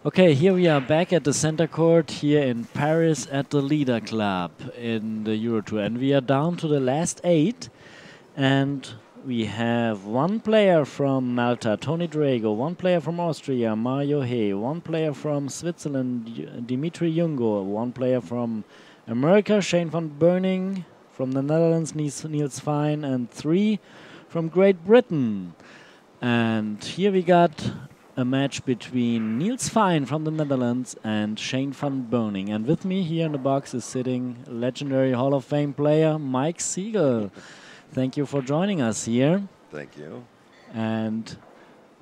Okay, here we are back at the center court here in Paris at the Leader Club in the EuroTour, and we are down to the last 8, and we have one player from Malta, Tony Drago, one player from Austria, Mario Hay, one player from Switzerland, Dimitri Jungo, one player from America, Shane van Boening, from the Netherlands, Niels FEIJEN, and 3 from Great Britain. And here we got a match between Niels FEIJEN from the Netherlands and Shane van Boening. And with me here in the box is sitting legendary Hall of Fame player Mike SIGEL. Thank you for joining us here. Thank you. And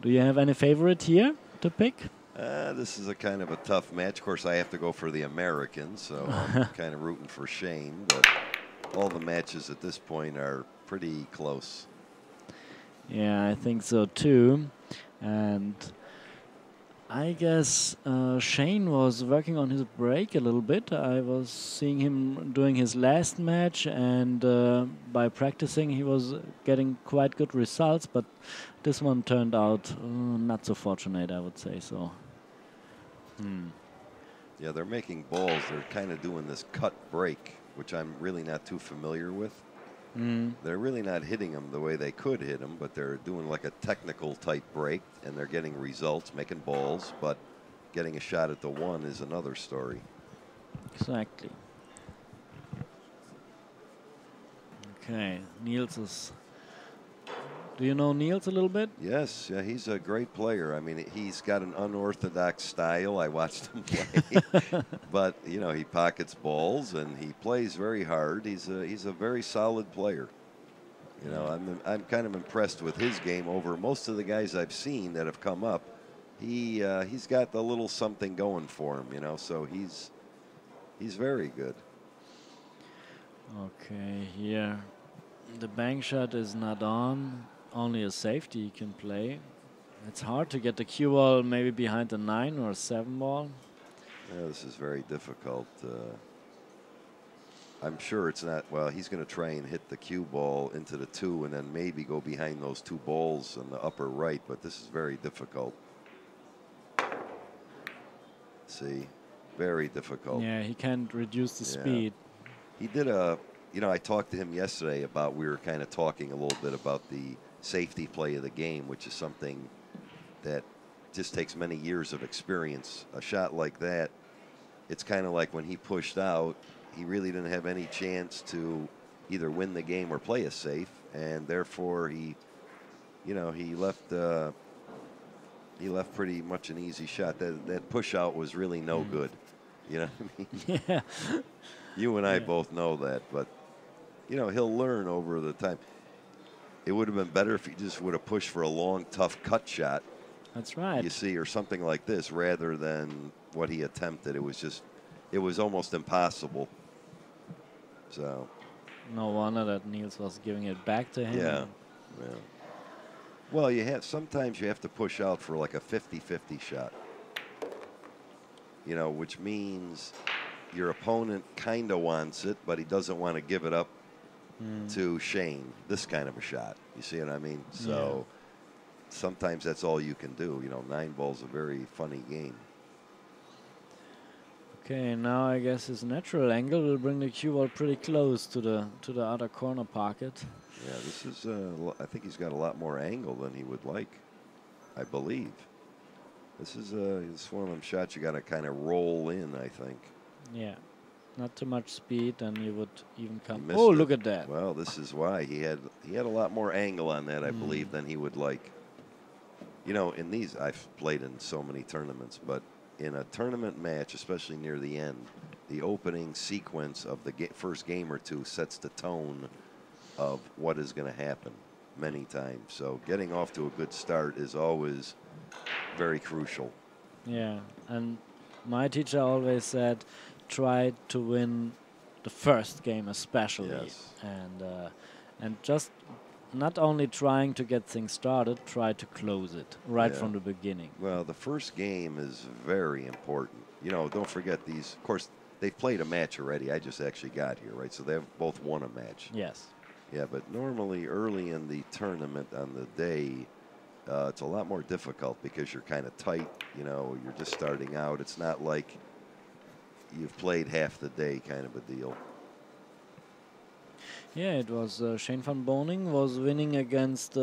do you have any favorite here to pick? This is a kind of a tough match. Of course, I have to go for the Americans, so I'm kind of rooting for Shane. But all the matches at this point are pretty close. Yeah, I think so too. And I guess Shane was working on his break a little bit. I was seeing him doing his last match, and by practicing he was getting quite good results, but this one turned out not so fortunate, I would say so. Yeah, they're making balls. They're kind of doing this cut break, which I'm really not too familiar with. They're really not hitting them the way they could hit them, but they're doing like a technical type break, and they're getting results, making balls, but getting a shot at the one is another story. Exactly. Okay, Niels is... Do you know Niels a little bit? Yes, yeah, he's a great player. I mean, he's got an unorthodox style. I watched him play, but you know, he pockets balls and he plays very hard. He's a very solid player. You know, I'm kind of impressed with his game over most of the guys I've seen that have come up. He's got a little something going for him. You know, so he's very good. Okay, here the bank shot is not on. Only a safety you can play. It's hard to get the cue ball maybe behind the 9 or 7 ball. Yeah, this is very difficult. I'm sure it's not. Well, he's going to try and hit the cue ball into the 2 and then maybe go behind those 2 balls in the upper right, but this is very difficult. See, very difficult. Yeah, he can't reduce the speed. He did you know, I talked to him yesterday about, we were kind of talking a little bit about the safety play of the game, which is something that just takes many years of experience. A shot like that, it's kind of like when he pushed out, he really didn't have any chance to either win the game or play a safe, and therefore he, you know, he left pretty much an easy shot. That push out was really no good. You know what I mean? Yeah. You and I both know that, but you know, he'll learn over the time. It would have been better if he just would have pushed for a long, tough cut shot. That's right. You see, or something like this, rather than what he attempted. It was almost impossible. So. No wonder that Niels was giving it back to him. Yeah. Yeah. Well, sometimes you have to push out for like a 50-50 shot. You know, which means your opponent kind of wants it, but he doesn't want to give it up to Shane, this kind of a shot. You see what I mean? So sometimes that's all you can do. You know, 9 ball's a very funny game. Okay, now I guess his natural angle will bring the cue ball pretty close to the other corner pocket. Yeah, this is, I think he's got a lot more angle than he would like, I believe. This is one of them shots you got to kind of roll in, I think. Yeah, not too much speed, and you would even come. Oh, look at that! Well, this is why he had a lot more angle on that, I believe, than he would like. You know, in these, I've played in so many tournaments, but in a tournament match, especially near the end, the opening sequence of the first game or two sets the tone of what is going to happen many times. So getting off to a good start is always very crucial. Yeah, and my teacher always said, try to win the first game especially. Yes. And just not only trying to get things started, try to close it right from the beginning. Well, the first game is very important. You know, don't forget these, of course, they've played a match already. I just actually got here, right? So they've both won a match. Yes. Yeah, but normally early in the tournament on the day, it's a lot more difficult because you're kind of tight. You know, you're just starting out. It's not like you've played half the day kind of a deal. Yeah, it was Shane van Boening was winning against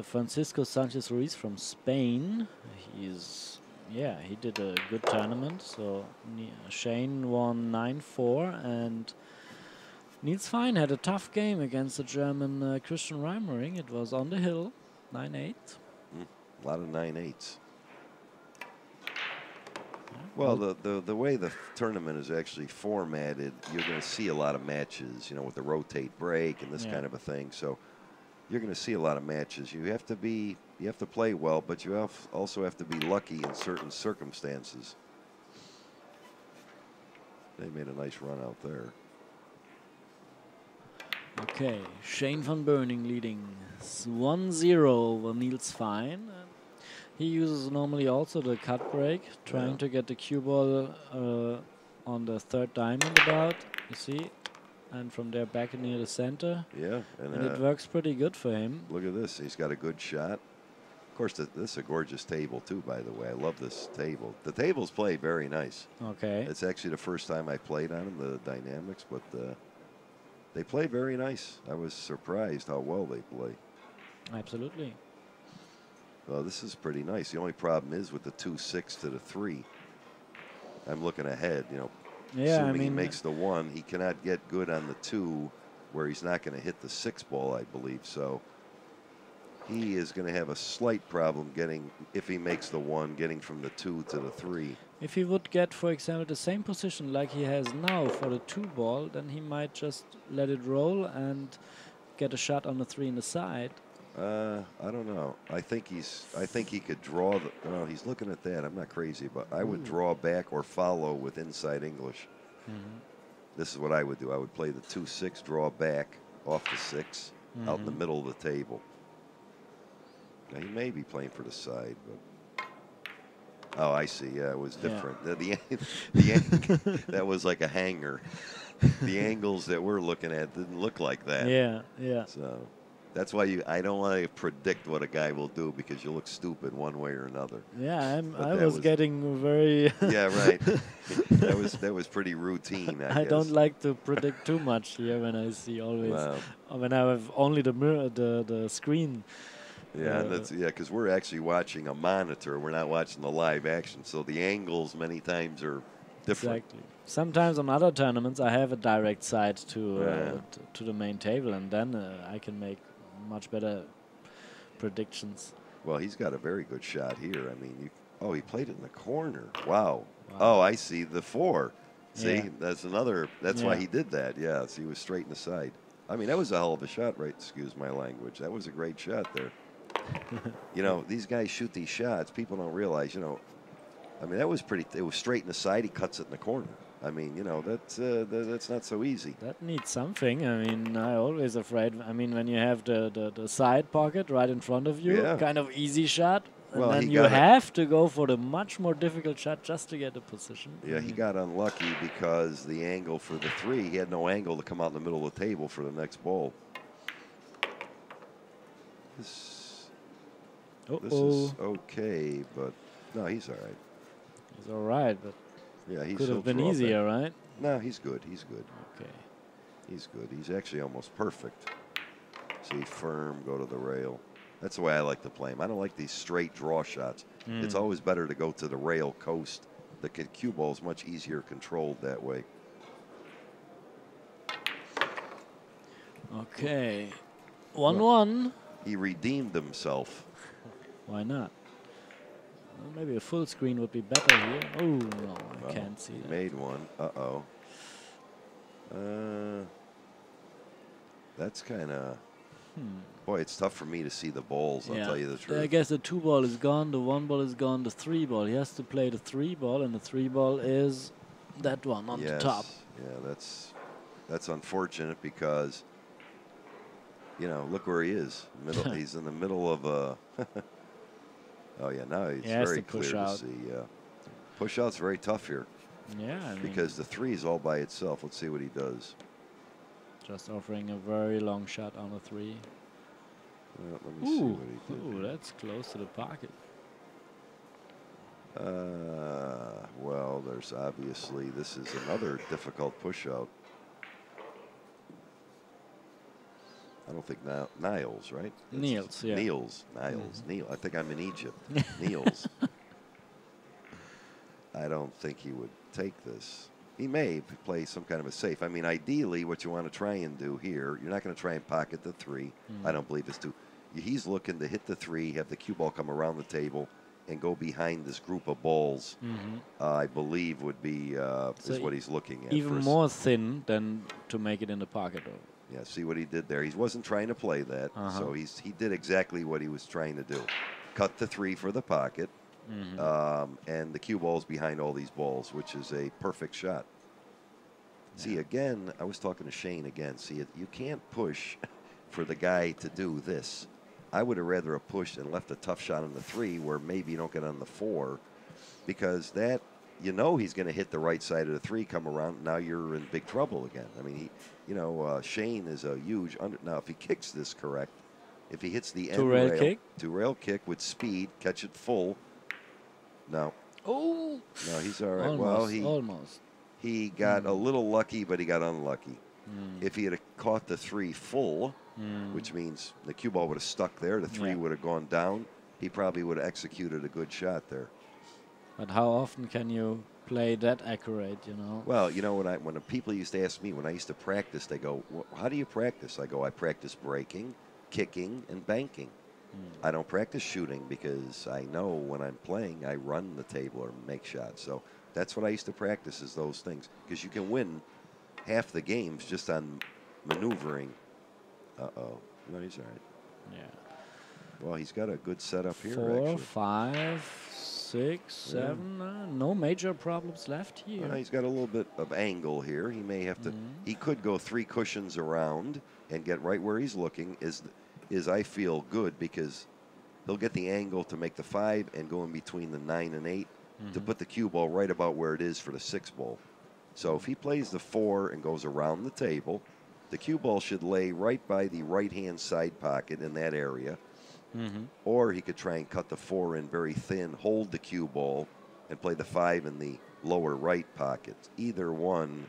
Francisco Sanchez Ruiz from Spain. He did a good tournament. So Shane won 9-4, and Niels FEIJEN had a tough game against the German Christian Reimering. It was on the hill, 9-8. A lot of 9-8s. Well, the way the tournament is actually formatted, you're going to see a lot of matches, you know, with the rotate break and this kind of a thing. So you're going to see a lot of matches. You have to play well, but you also have to be lucky in certain circumstances. They made a nice run out there. Okay, Shane van Boening leading 1-0 over Niels FEIJEN. He uses normally also the cut break, trying to get the cue ball on the third diamond about, you see, and from there back near the center. Yeah. And it works pretty good for him. Look at this. He's got a good shot. Of course, this is a gorgeous table, too, by the way. I love this table. The tables play very nice. Okay. It's actually the first time I played on them, the dynamics, but they play very nice. I was surprised how well they play. Absolutely. Well, this is pretty nice. The only problem is with the 2-6 to the 3. I'm looking ahead, you know. Yeah, assuming he makes the 1, he cannot get good on the 2, where he's not going to hit the 6 ball, I believe. So he is going to have a slight problem getting, if he makes the 1, getting from the 2 to the 3. If he would get, for example, the same position like he has now for the 2 ball, then he might just let it roll and get a shot on the 3 in the side. I don't know. I think he could draw the. Well, he's looking at that. I'm not crazy, but I would draw back or follow with inside English. This is what I would do. I would play the 2-6, draw back off the 6, out in the middle of the table. Now, he may be playing for the side, but. Oh, I see. Yeah, it was different. That was like a hanger. The angles that we're looking at didn't look like that. Yeah. So. That's why I don't want to predict what a guy will do, because you look stupid one way or another. Yeah, I was getting very. Yeah, right. that was pretty routine. I guess. Don't like to predict too much here when I see always when I have only the mirror, the screen. Yeah, because we're actually watching a monitor. We're not watching the live action, so the angles many times are different. Exactly. Sometimes on other tournaments I have a direct side to the main table, and then I can make much better predictions. Well, he's got a very good shot here. I mean, he played it in the corner. Wow. Oh, I see the 4. See, that's another. That's why he did that. Yeah, so he was straight in the side. I mean, that was a hell of a shot, right? Excuse my language. That was a great shot there. You know, these guys shoot these shots. People don't realize. You know, I mean, that was pretty. It was straight in the side. He cuts it in the corner. I mean, you know, that's not so easy. That needs something. I mean, I always afraid. I mean, when you have the side pocket right in front of you, kind of easy shot, and then you have to go for the much more difficult shot just to get the position. Yeah, he got unlucky because the angle for the 3, he had no angle to come out in the middle of the table for the next ball. This is okay, but no, he's all right. He's all right, but. Yeah, he could have been easier, right? No, he's good. He's good. Okay. He's good. He's actually almost perfect. See, firm, go to the rail. That's the way I like to play him. I don't like these straight draw shots. It's always better to go to the rail coast. The cue ball is much easier controlled that way. Okay. 1-1. He redeemed himself. Why not? Well, maybe a full screen would be better here. Oh, no, I can't see that. Made one. Uh-oh. That's kind of... Boy, it's tough for me to see the balls, I'll tell you the truth. I guess the 2 ball is gone, the 1 ball is gone, the 3 ball. He has to play the 3 ball, and the 3 ball is that one on the top. Yeah, that's unfortunate because, you know, look where he is. He's in the middle of a... Oh, yeah, now it's very clear to see. Yeah. Push out's very tough here. Yeah, I mean, because the 3 is all by itself. Let's see what he does. Just offering a very long shot on the 3. Well, let me see what he did. Ooh, that's close to the pocket. Well, there's obviously, this is another difficult push-out. I don't think Niels, right? Niels, yeah. Niels. I think I'm in Egypt. Niels. I don't think he would take this. He may play some kind of a safe. I mean, ideally, what you want to try and do here, you're not going to try and pocket the 3. I don't believe it's too. He's looking to hit the 3, have the cue ball come around the table, and go behind this group of balls. I believe would be is what he's looking at. Even more thin than to make it in the pocket. Yeah, see what he did there. He wasn't trying to play that, so he did exactly what he was trying to do. Cut the 3 for the pocket, and the cue ball's behind all these balls, which is a perfect shot. Yeah. See, again, I was talking to Shane again. See, you can't push for the guy to do this. I would have rather have pushed and left a tough shot on the 3 where maybe you don't get on the 4, because that, you know, he's going to hit the right side of the 3, come around. Now you're in big trouble again. I mean, Shane is a huge now, if he kicks this correct, if he hits the end rail, two-rail kick with speed, catch it full. No. Oh. No, he's all right. Almost. He got a little lucky, but he got unlucky. If he had caught the 3 full, which means the cue ball would have stuck there, the 3 would have gone down, he probably would have executed a good shot there. But how often can you play that accurate, you know? Well, you know, when the people used to ask me, when I used to practice, they go, well, how do you practice? I go, I practice breaking, kicking, and banking. I don't practice shooting because I know when I'm playing, I run the table or make shots. So that's what I used to practice, is those things. Because you can win half the games just on maneuvering. Uh-oh. No, he's all right. Yeah. Well, he's got a good setup here, 4, actually. 5, 6, 7. No major problems left here. Well, he's got a little bit of angle here. He may have to. He could go 3 cushions around and get right where he's looking. Is I feel good, because he'll get the angle to make the 5 and go in between the 9 and 8 to put the cue ball right about where it is for the 6 ball. So if he plays the 4 and goes around the table, the cue ball should lay right by the right-hand side pocket in that area. Or he could try and cut the 4 in very thin, hold the cue ball, and play the 5 in the lower right pocket. Either one,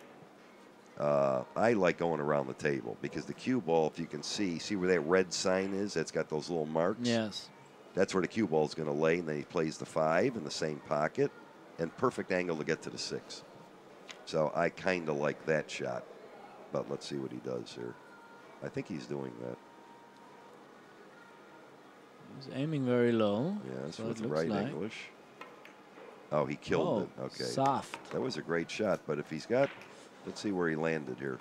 I like going around the table, because the cue ball, if you can see where that red sign is, that's got those little marks? Yes. That's where the cue ball is going to lay, and then he plays the 5 in the same pocket, and perfect angle to get to the 6. So I kind of like that shot, but let's see what he does here. I think he's doing that. He's aiming very low. Yes, so with right English. Oh, he killed it. Okay. Soft. That was a great shot, but if he's got, let's see where he landed here.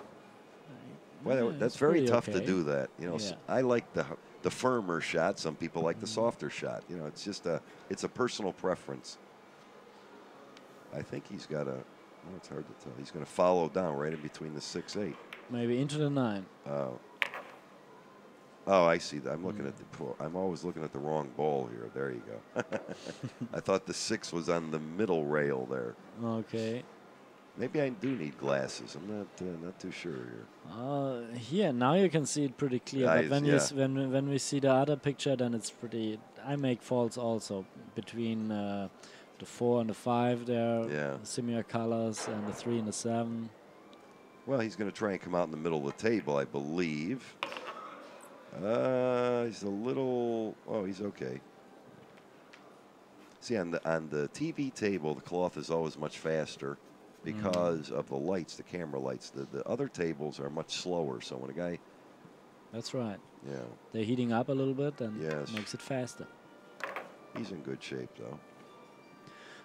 Well, Yeah, that's very tough to do that. You know, I like the firmer shot. Some people like the softer shot. You know, it's just it's a personal preference. I think he's got a, well, it's hard to tell. He's going to follow down right in between the 6-8. Maybe into the 9. Oh, I see that. I'm looking at I'm always looking at the wrong ball here. There you go. I thought the 6 was on the middle rail there. Okay. Maybe I do need glasses. I'm not too sure here. Here now you can see it pretty clear. But when we see the other picture, then it's pretty. I make faults also between the 4 and the 5 there. Yeah. Similar colors, and the 3 and the 7. Well, he's going to try and come out in the middle of the table, I believe. He's a little. Oh, he's okay. See, on the TV table, the cloth is always much faster because of the lights, the camera lights. The other tables are much slower. So when a guy. That's right. Yeah. They're heating up a little bit, and makes it faster. He's in good shape, though.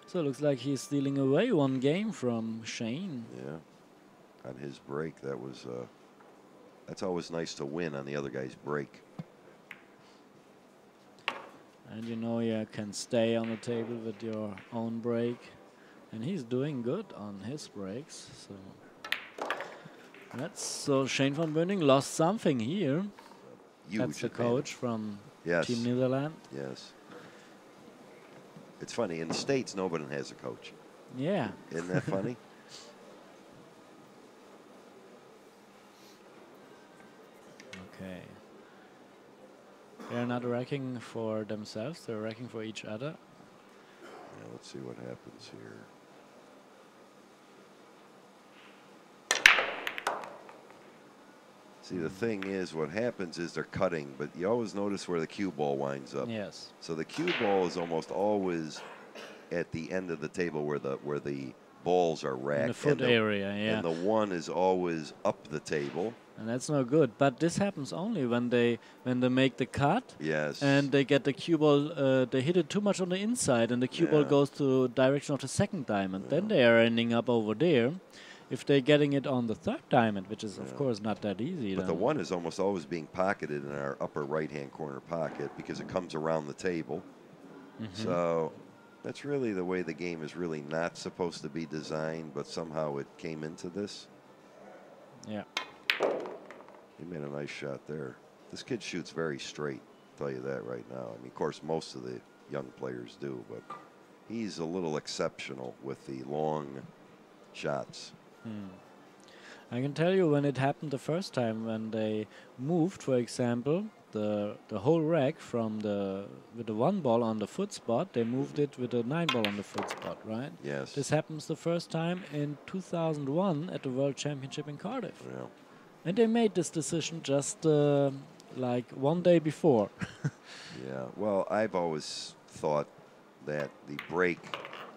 So it looks like he's stealing away 1 game from Shane. Yeah. On his break, that was. That's always nice to win on the other guy's break. And you know you can stay on the table with your own break. And he's doing good on his breaks. So Shane van Boening lost something here. Huge That's the coach from Team Netherlands. Yes. It's funny, in the States nobody has a coach. Yeah. Isn't that funny? Okay. They're not racking for themselves, they're racking for each other. Yeah, let's see what happens here. See, the thing is, what happens is they're cutting, but you always notice where the cue ball winds up. Yes. So the cue ball is almost always at the end of the table where the balls are racked. In the foot area, yeah. And the one is always up the table. And that's no good. But this happens only when they make the cut. Yes. And they get the cue ball. They hit it too much on the inside, and the cue ball goes to direction of the second diamond. Then they are ending up over there. If they're getting it on the third diamond, which is of course not that easy. But the one is almost always being pocketed in our upper right-hand corner pocket because it comes around the table. So that's really the way the game is really not supposed to be designed, but somehow it came into this. Yeah. He made a nice shot there. This kid shoots very straight, I'll tell you that right now. I mean, of course, most of the young players do, but he's a little exceptional with the long shots. I can tell you when it happened the first time, when they moved, for example, the whole rack from with the 1 ball on the foot spot, they moved it with a 9 ball on the foot spot, right? Yes. This happens the first time in 2001 at the World Championship in Cardiff. Yeah. And they made this decision just like 1 day before. Yeah, well, I've always thought that the break,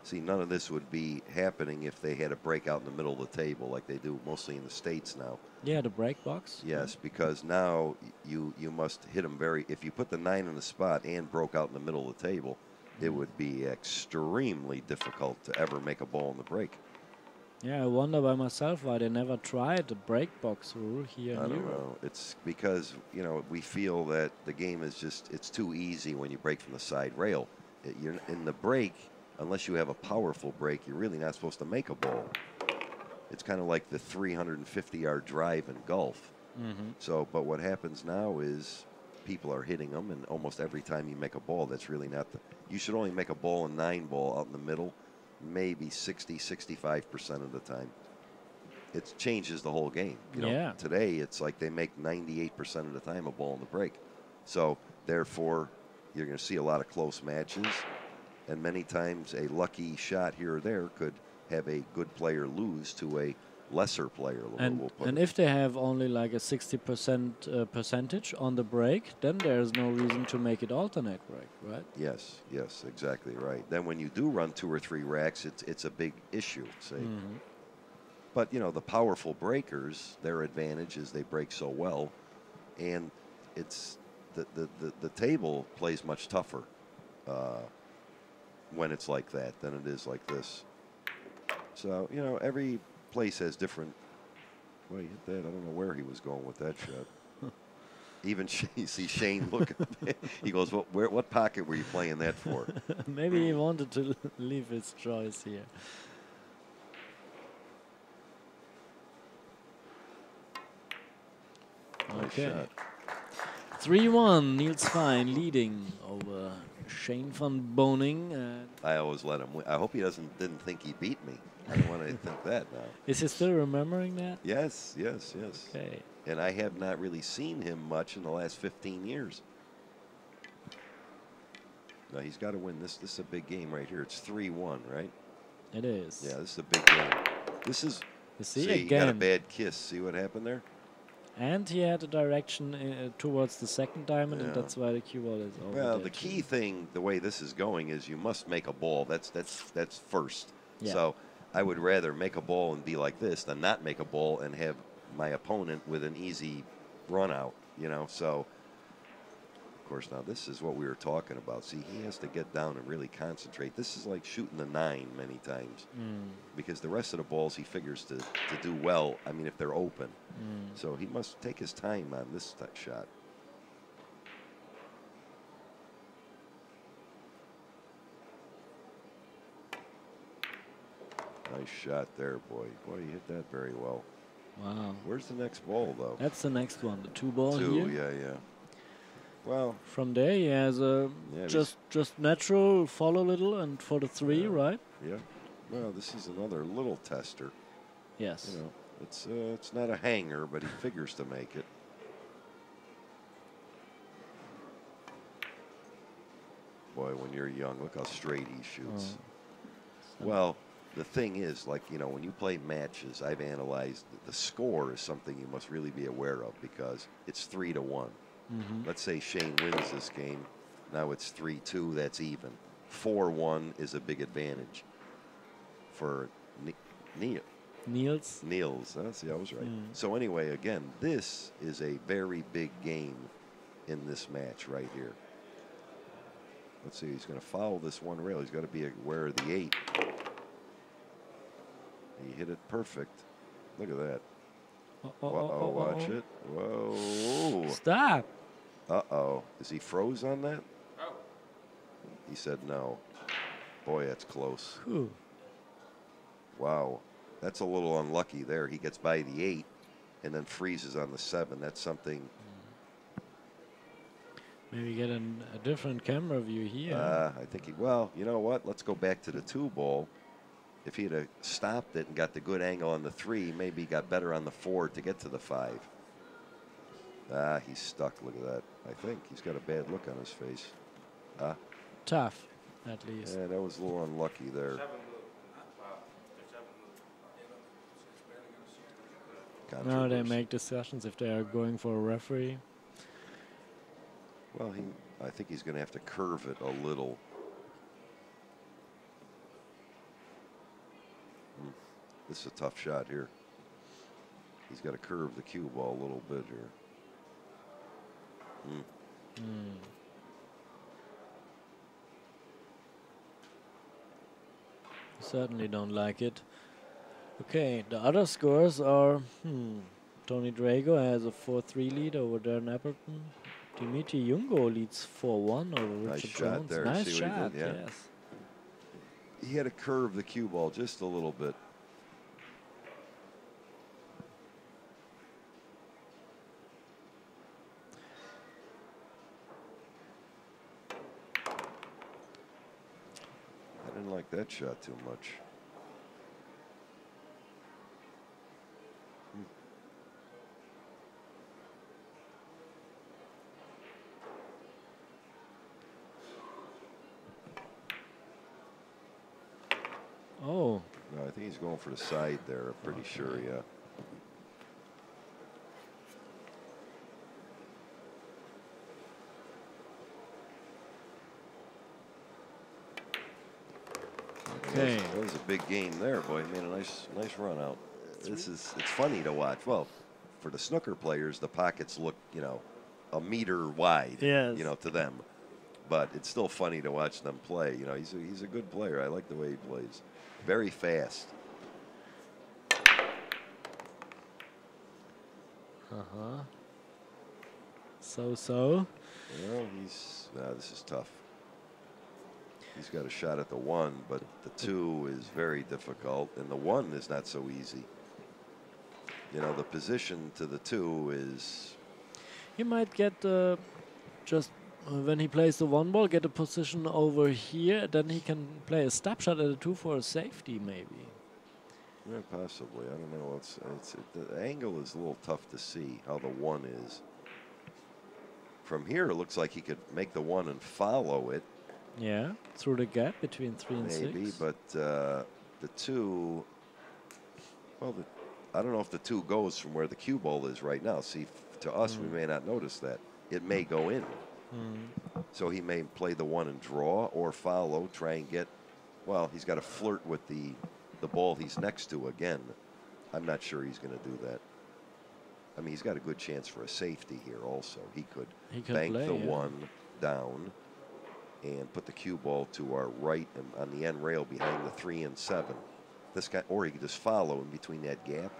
see, none of this would be happening if they had a break out in the middle of the table like they do mostly in the States now. Yeah, the break box. Yes, because now you must hit them very, if you put the 9 in the spot and broke out in the middle of the table, it would be extremely difficult to ever make a ball in the break. Yeah, I wonder by myself why they never tried the break box rule here in I don't Europe. know. It's because, you know, we feel that the game is just, it's too easy when you break from the side rail. You're in the break, unless you have a powerful break, you're really not supposed to make a ball. It's kind of like the 350-yard drive in golf. So, but what happens now is people are hitting them, and almost every time you make a ball, that's really not the, you should only make a ball, a 9 ball out in the middle, maybe 60, 65% of the time. It changes the whole game. You know, today it's like they make 98% of the time a ball in the break. So therefore, you're going to see a lot of close matches, and many times a lucky shot here or there could have a good player lose to a lesser player. And if they have only like a 60% percentage on the break, then there's no reason to make it alternate break, right? Yes, yes, exactly right. Then when you do run 2 or 3 racks, it's a big issue, see. But, you know, the powerful breakers, their advantage is they break so well, and it's the table plays much tougher when it's like that than it is like this. So, you know, every place has different. Well, he hit that. I don't know where he was going with that shot. Even you see Shane looking. He goes, what pocket were you playing that for? Maybe he wanted to leave his choice here. Okay. 3-1, Niels FEIJEN leading over Shane VANBOENING. I always let him win. I hope he didn't think he beat me. I don't want to think that now. Is he still remembering that? Yes, yes, yes. Okay. And I have not really seen him much in the last 15 years. No, he's got to win this. This is a big game right here. It's 3-1, right? It is. Yeah, this is a big game. This is. See again. He got a bad kiss. See what happened there? And he had a direction towards the second diamond, and that's why the cue ball is over. Well, the key thing, the way this is going, is you must make a ball. That's first. Yeah. So I would rather make a ball and be like this than not make a ball and have my opponent with an easy run out. You know, so. Of course, now this is what we were talking about. See, he has to get down and really concentrate. This is like shooting the 9 many times because the rest of the balls he figures to do well. I mean, if they're open, so he must take his time on this shot. Nice shot there, boy. Boy, you hit that very well. Wow. Where's the next ball, though? That's the next one. The 2 ball here. 2, yeah. Well, from there he has a just natural follow little and for the 3, right? Yeah. Well, this is another little tester. Yes. You know, it's not a hanger, but he figures to make it. boy, when you're young. Look how straight he shoots. Well, the thing is, like, you know, when you play matches, I've analyzed the score is something you must really be aware of because it's 3-1. Let's say Shane wins this game. Now it's 3-2. That's even. 4-1 is a big advantage for Niels. See, I was right. So anyway, again, this is a very big game in this match right here. Let's see, he's going to foul this one rail. He's got to be aware of the 8. He hit it perfect. Look at that. Watch it. Whoa. Stop. Uh-oh. Is he froze on that? Oh. He said no. Boy, that's close. Whew. Wow. That's a little unlucky there. He gets by the 8 and then freezes on the 7. That's something. Maybe get a different camera view here. I think he, well, you know what? Let's go back to the 2 ball. If he had stopped it and got the good angle on the 3, maybe he got better on the 4 to get to the 5. He's stuck. Look at that. I think he's got a bad look on his face. Tough, at least. Yeah, that was a little unlucky there. Now they make discussions if they are going for a referee. Well, I think he's going to have to curve it a little. This is a tough shot here. He's got to curve the cue ball a little bit here. Certainly don't like it. Okay, the other scores are Tony Drago has a 4-3 lead over Darren Appleton. Dimitri Jungo leads 4-1 over Richard Nice shot Jones. there. Nice See what he shot, did? Yeah. yes. He had to curve the cue ball just a little bit. I didn't like that shot too much. Oh. No, I think he's going for the side there. I'm pretty sure, yeah. Okay. That was a big game there, boy. He made a nice run out. It's funny to watch. Well, for the snooker players, the pockets look, you know, a meter wide, yes. you know, to them. But it's still funny to watch them play. You know, he's a good player. I like the way he plays. Very fast. So. Well, this is tough. He's got a shot at the 1, but the 2 is very difficult, and the 1 is not so easy. You know, the position to the 2 is. He might get just when he plays the 1 ball, get a position over here. Then he can play a stop shot at a 2 for a safety, maybe. Yeah, possibly. I don't know. The angle is a little tough to see how the 1 is. From here, it looks like he could make the 1 and follow it. Yeah, through the gap between 3 and 6. Maybe, but the 2. Well, I don't know if the 2 goes from where the cue ball is right now. See, to us, we may not notice that. It may go in. So he may play the 1 and draw or follow, try and get. Well, he's got to flirt with the ball he's next to again. I'm not sure he's going to do that. I mean, he's got a good chance for a safety here also. He could bank play, the 1 down and put the cue ball to our right and on the end rail behind the 3 and 7. This guy, or he could just follow in between that gap.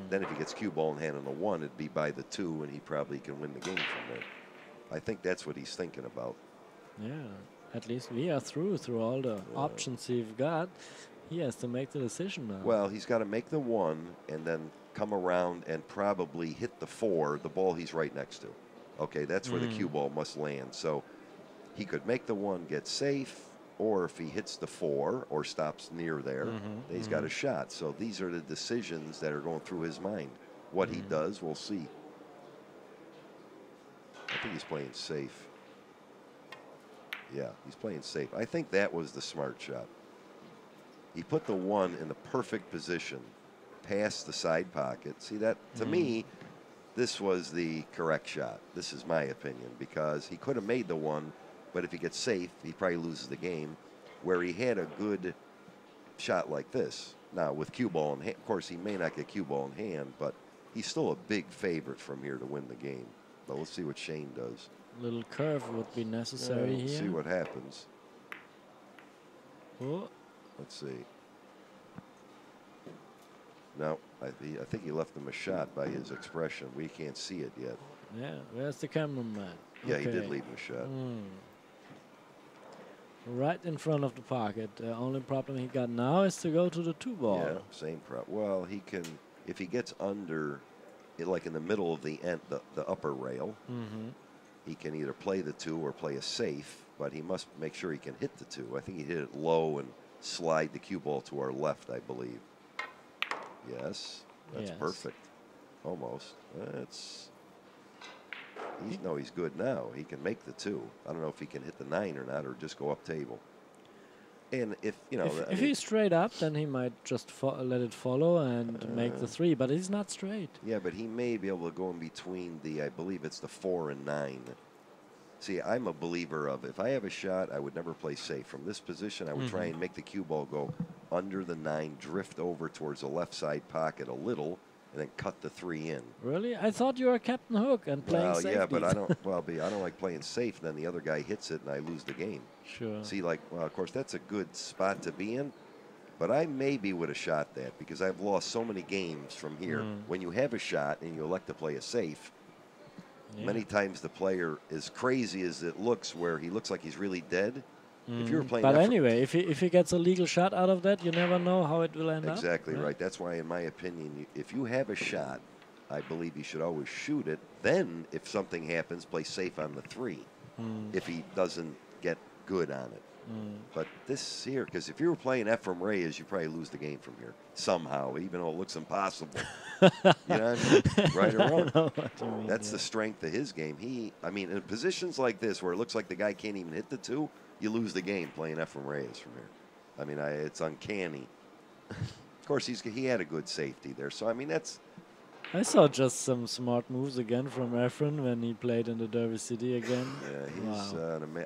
Then if he gets cue ball in hand on the 1, it'd be by the 2, and he probably can win the game from there. I think that's what he's thinking about. Yeah, at least we are through all the options we've got. He has to make the decision now. Well, he's got to make the 1 and then come around and probably hit the 4, the ball he's right next to. Okay, that's where the cue ball must land. So he could make the 1, get safe, or if he hits the 4 or stops near there, he's got a shot. So these are the decisions that are going through his mind. What he does, we'll see. I think he's playing safe. Yeah, he's playing safe. I think that was the smart shot. He put the 1 in the perfect position, past the side pocket. See that? To me, this was the correct shot. This is my opinion, because he could have made the 1, but if he gets safe, he probably loses the game. Where he had a good shot like this. Now, with cue ball in hand, of course, he may not get cue ball in hand, but he's still a big favorite from here to win the game. But let's see what Shane does. Little curve would be necessary We'll here. see what happens. Oh. Let's see. No, I think he left him a shot by his expression. We can't see it yet. Yeah, where's the cameraman? Yeah, he did leave him a shot. Right in front of the pocket. The only problem he got now is to go to the 2 ball. Yeah, same problem. Well, he can, if he gets under, like in the middle of the end, the upper rail, he can either play the 2 or play a safe, but he must make sure he can hit the 2. I think he hit it low and slide the cue ball to our left, I believe. Yes, that's perfect. Almost. He's good now. He can make the 2. I don't know if he can hit the 9 or not, or just go up table. And if if he's straight up, then he might just let it follow and make the 3. But he's not straight. Yeah, but he may be able to go in between the, I believe it's the 4 and 9. See, I'm a believer of, if I have a shot, I would never play safe. From this position, I would try and make the cue ball go under the 9, drift over towards the left side pocket a little, and then cut the 3 in. Really? I thought you were Captain Hook and playing safety. Yeah, but I don't. Well, I don't like playing safe. And then the other guy hits it, and I lose the game. Sure. See, like, well, of course, that's a good spot to be in. But I maybe would have shot that, because I've lost so many games from here. When you have a shot and you elect to play a safe, many times the player, as crazy as it looks, where he looks like he's really dead. If you were playing, but anyway, if he gets a legal shot out of that, you never know how it will end up. Exactly right. That's why, in my opinion, if you have a shot, I believe you should always shoot it. Then, if something happens, play safe on the 3. If he doesn't get good on it. But this here, because if you were playing Ephraim Reyes, you probably lose the game from here somehow, even though it looks impossible. You know what I mean? Right or wrong. That's the strength of his game. I mean, in positions like this where it looks like the guy can't even hit the 2, you lose the game playing Ephraim Reyes from here. I mean, it's uncanny. Of course, he had a good safety there. So, I mean, that's... I saw just some smart moves again from Ephraim when he played in the Derby City again. Yeah, he's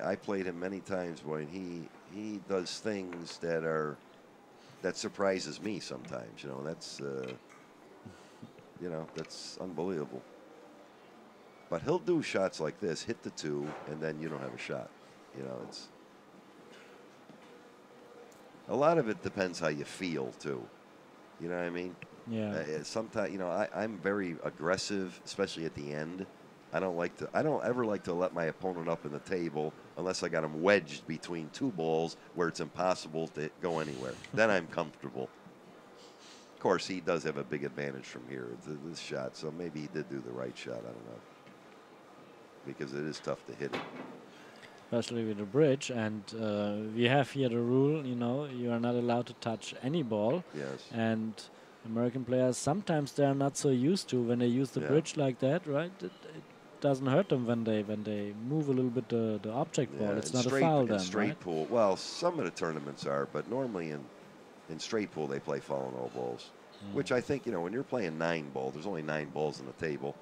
I played him many times, boy, and he does things that surprises me sometimes. You know, that's that's unbelievable. But he'll do shots like this, hit the 2, and then you don't have a shot. You know, it's a lot of it depends how you feel too. You know what I mean? Yeah. Sometimes, I'm very aggressive, especially at the end. I don't ever like to let my opponent up in the table unless I got him wedged between 2 balls where it's impossible to go anywhere. Then I'm comfortable. Of course, he does have a big advantage from here, this shot, so maybe he did do the right shot. I don't know. Because it is tough to hit it. Especially with the bridge, and we have here the rule, you are not allowed to touch any ball. Yes. And American players, sometimes they are not so used to when they use the bridge like that, right? It doesn't hurt them when they move a little bit the object ball. It's not a foul then, straight right? pool. Well, some of the tournaments are, but normally in straight pool they play foul and all balls. Which I think, when you're playing 9 ball, there's only 9 balls on the table.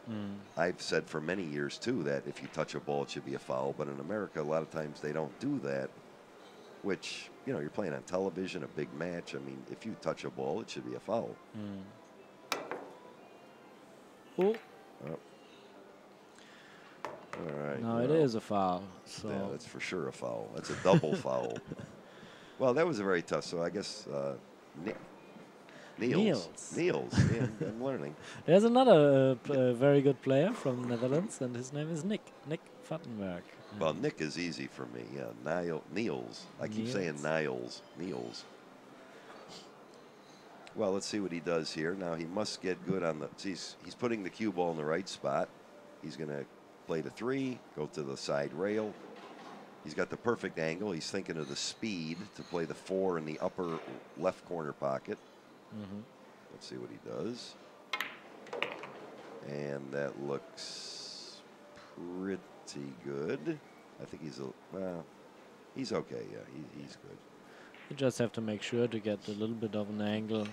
I've said for many years, too, that if you touch a ball, it should be a foul. But in America, a lot of times they don't do that, which, you're playing on television, a big match. I mean, if you touch a ball, it should be a foul. Oh. All right. No, it is a foul. So. Yeah, that's for sure a foul. That's a double foul. Well, that was a very tough. So I guess Niels. Yeah, I'm learning. There's another very good player from Netherlands, and his name is Nick Vattenberg. Well, Nick is easy for me. Yeah, Niels. I keep saying Niels. Well, let's see what he does here. Now he must get good on the. He's putting the cue ball in the right spot. He's going to play the 3, go to the side rail. He's got the perfect angle. He's thinking of the speed to play the 4 in the upper left corner pocket. Let's see what he does. And that looks pretty good. I think he's He's okay. Yeah, he's good. You just have to make sure to get a little bit of an angle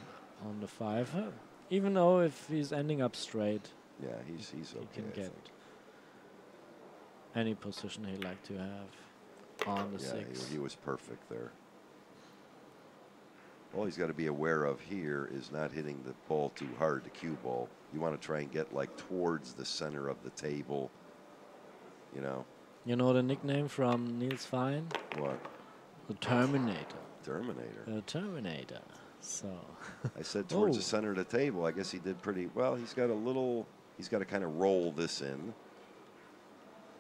on the 5. Even though if he's ending up straight, Yeah, he's okay. he can I get think. any position he'd like to have on the 6. He was perfect there. All he's got to be aware of here is not hitting the ball too hard, the cue ball. You want to try and get like towards the center of the table, you know. You know the nickname from Niels FEIJEN? What? The Terminator. Terminator. The Terminator. So. I said towards the center of the table. I guess he did pretty well. He's got to kind of roll this in,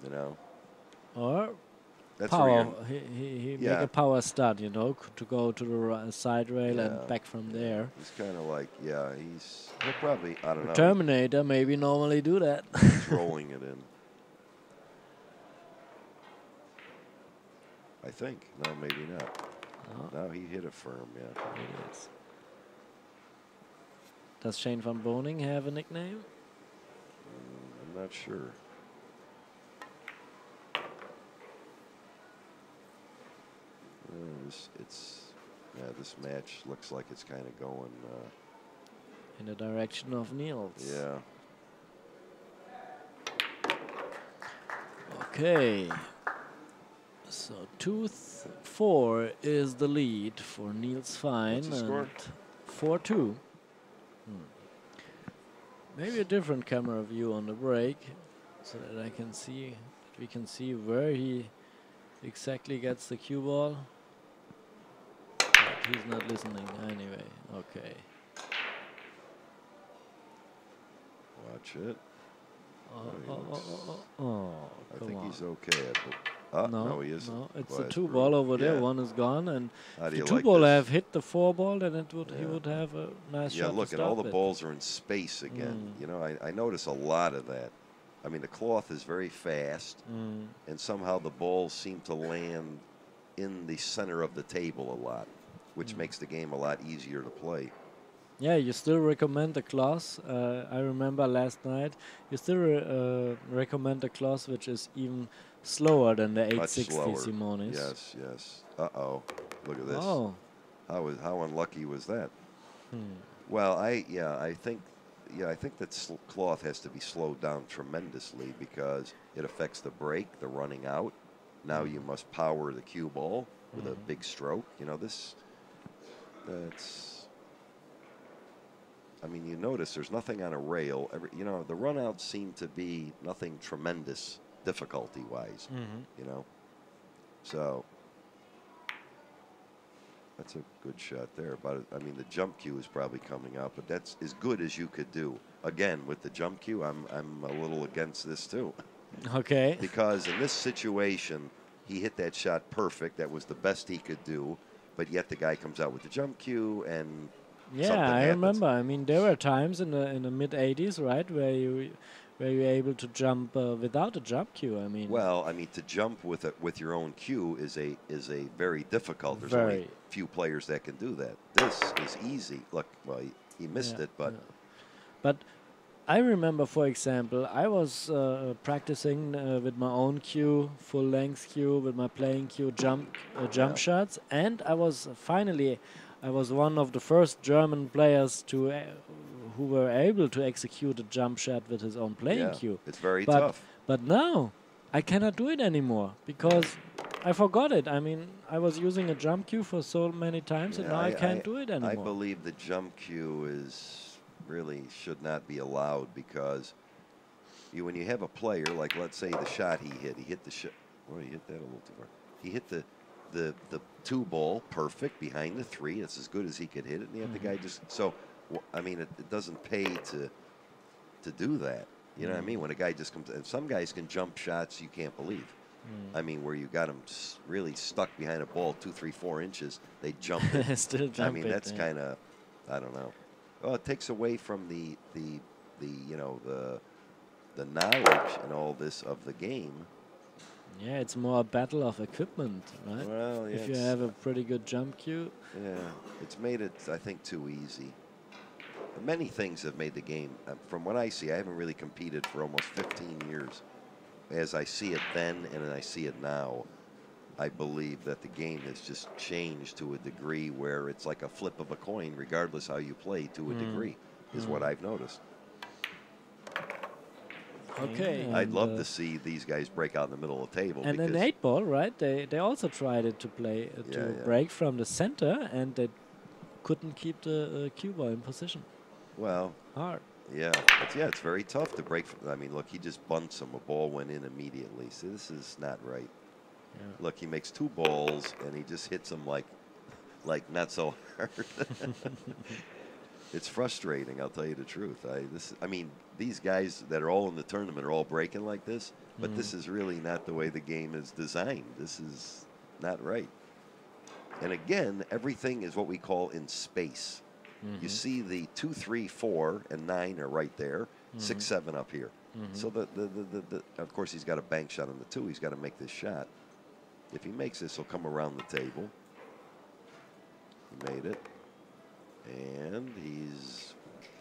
you know. Or that's power. He make a power stud, you know, to go to the side rail and back from there. He's kind of like, he'll probably, I don't know. Terminator maybe normally do that. He's rolling it in. I think. No, maybe not. No, he hit it firm, yeah. It is. Does Shane VANBOENING have a nickname? I'm not sure. This match looks like it's kind of going in the direction of Niels. Yeah. Okay. So 2-4 is the lead for Niels FEIJEN. What's the score? 4-2. Maybe a different camera view on the break, so that we can see where he exactly gets the cue ball. But he's not listening anyway. Okay. Watch it. I think he's okay. No, he isn't. No, it's a 2 ball over there. One is gone, and if the 2 ball have hit the 4 ball, then he would have a nice shot. Yeah, look, and all the balls are in space again. You know, I notice a lot of that. I mean, the cloth is very fast, and somehow the balls seem to land in the center of the table a lot, which makes the game a lot easier to play. Yeah, you still recommend the class. I remember last night, you still recommend the class which is even slower than the 860 Simonis. Yes, yes. Uh-oh. Look at this. Oh. How unlucky was that? Well, I think that cloth has to be slowed down tremendously because it affects the break, the running out. Now you must power the cue ball with a big stroke. You know, I mean, you notice there's nothing on a rail. You know, the runouts seem to be nothing tremendous difficulty-wise, you know. So that's a good shot there. But, I mean, the jump cue is probably coming up, but that's as good as you could do. Again, with the jump cue, I'm a little against this, too. Okay. Because in this situation, he hit that shot perfect. That was the best he could do. But yet the guy comes out with the jump cue and yeah, I remember. I mean, there were times in the mid 80s, right, where you were able to jump without a jump cue. I mean, well, I mean, to jump with your own cue is a very difficult. There's only few players that can do that. This is easy. Look, well, he missed it, but but I remember, for example, I was practicing with my own cue, full length cue, with my playing cue, jump shots, and I was one of the first German players who were able to execute a jump shot with his own playing cue. It's very tough. But now I cannot do it anymore because I forgot it. I mean, I was using a jump cue for so many times, and now I can't do it anymore. I believe the jump cue really should not be allowed because when you have a player, like let's say the shot he hit the shot. Well, he hit that a little too far. He hit the 2 ball perfect behind the 3. It's as good as he could hit it, and the guy just I mean, it doesn't pay to do that. You know what I mean? When a guy just comes, and some guys can jump shots you can't believe. I mean, where you got them really stuck behind a ball 2, 3, 4 inches, they jump it. Still jump I mean, that's kind of, I don't know. Well, it takes away from the knowledge and all this of the game. Yeah, it's more a battle of equipment, right? Well, yeah, if you have a pretty good jump cue. Yeah, it's made it, I think, too easy. Many things have made the game. From what I see, I haven't really competed for almost 15 years. As I see it then and I see it now, I believe that the game has just changed to a degree where it's like a flip of a coin, regardless how you play, to a degree, is what I've noticed. Okay. I'd love to see these guys break out in the middle of the table. And an 8-ball, right? They also tried it to play to break from the center, and they couldn't keep the cue ball in position. Well, hard. Yeah, it's very tough to break. I mean, look, he just bunts him. A ball went in immediately. See, this is not right. Yeah. Look, he makes 2 balls, and he just hits him like not so hard. It's frustrating, I'll tell you the truth. I mean, these guys that are all in the tournament are all breaking like this, but this is really not the way the game is designed. This is not right. And again, everything is what we call in space. You see the 2, 3, 4, and 9 are right there. 6, 7 up here. So of course he's got a bank shot on the 2. He's got to make this shot. If he makes this, he'll come around the table. He made it. And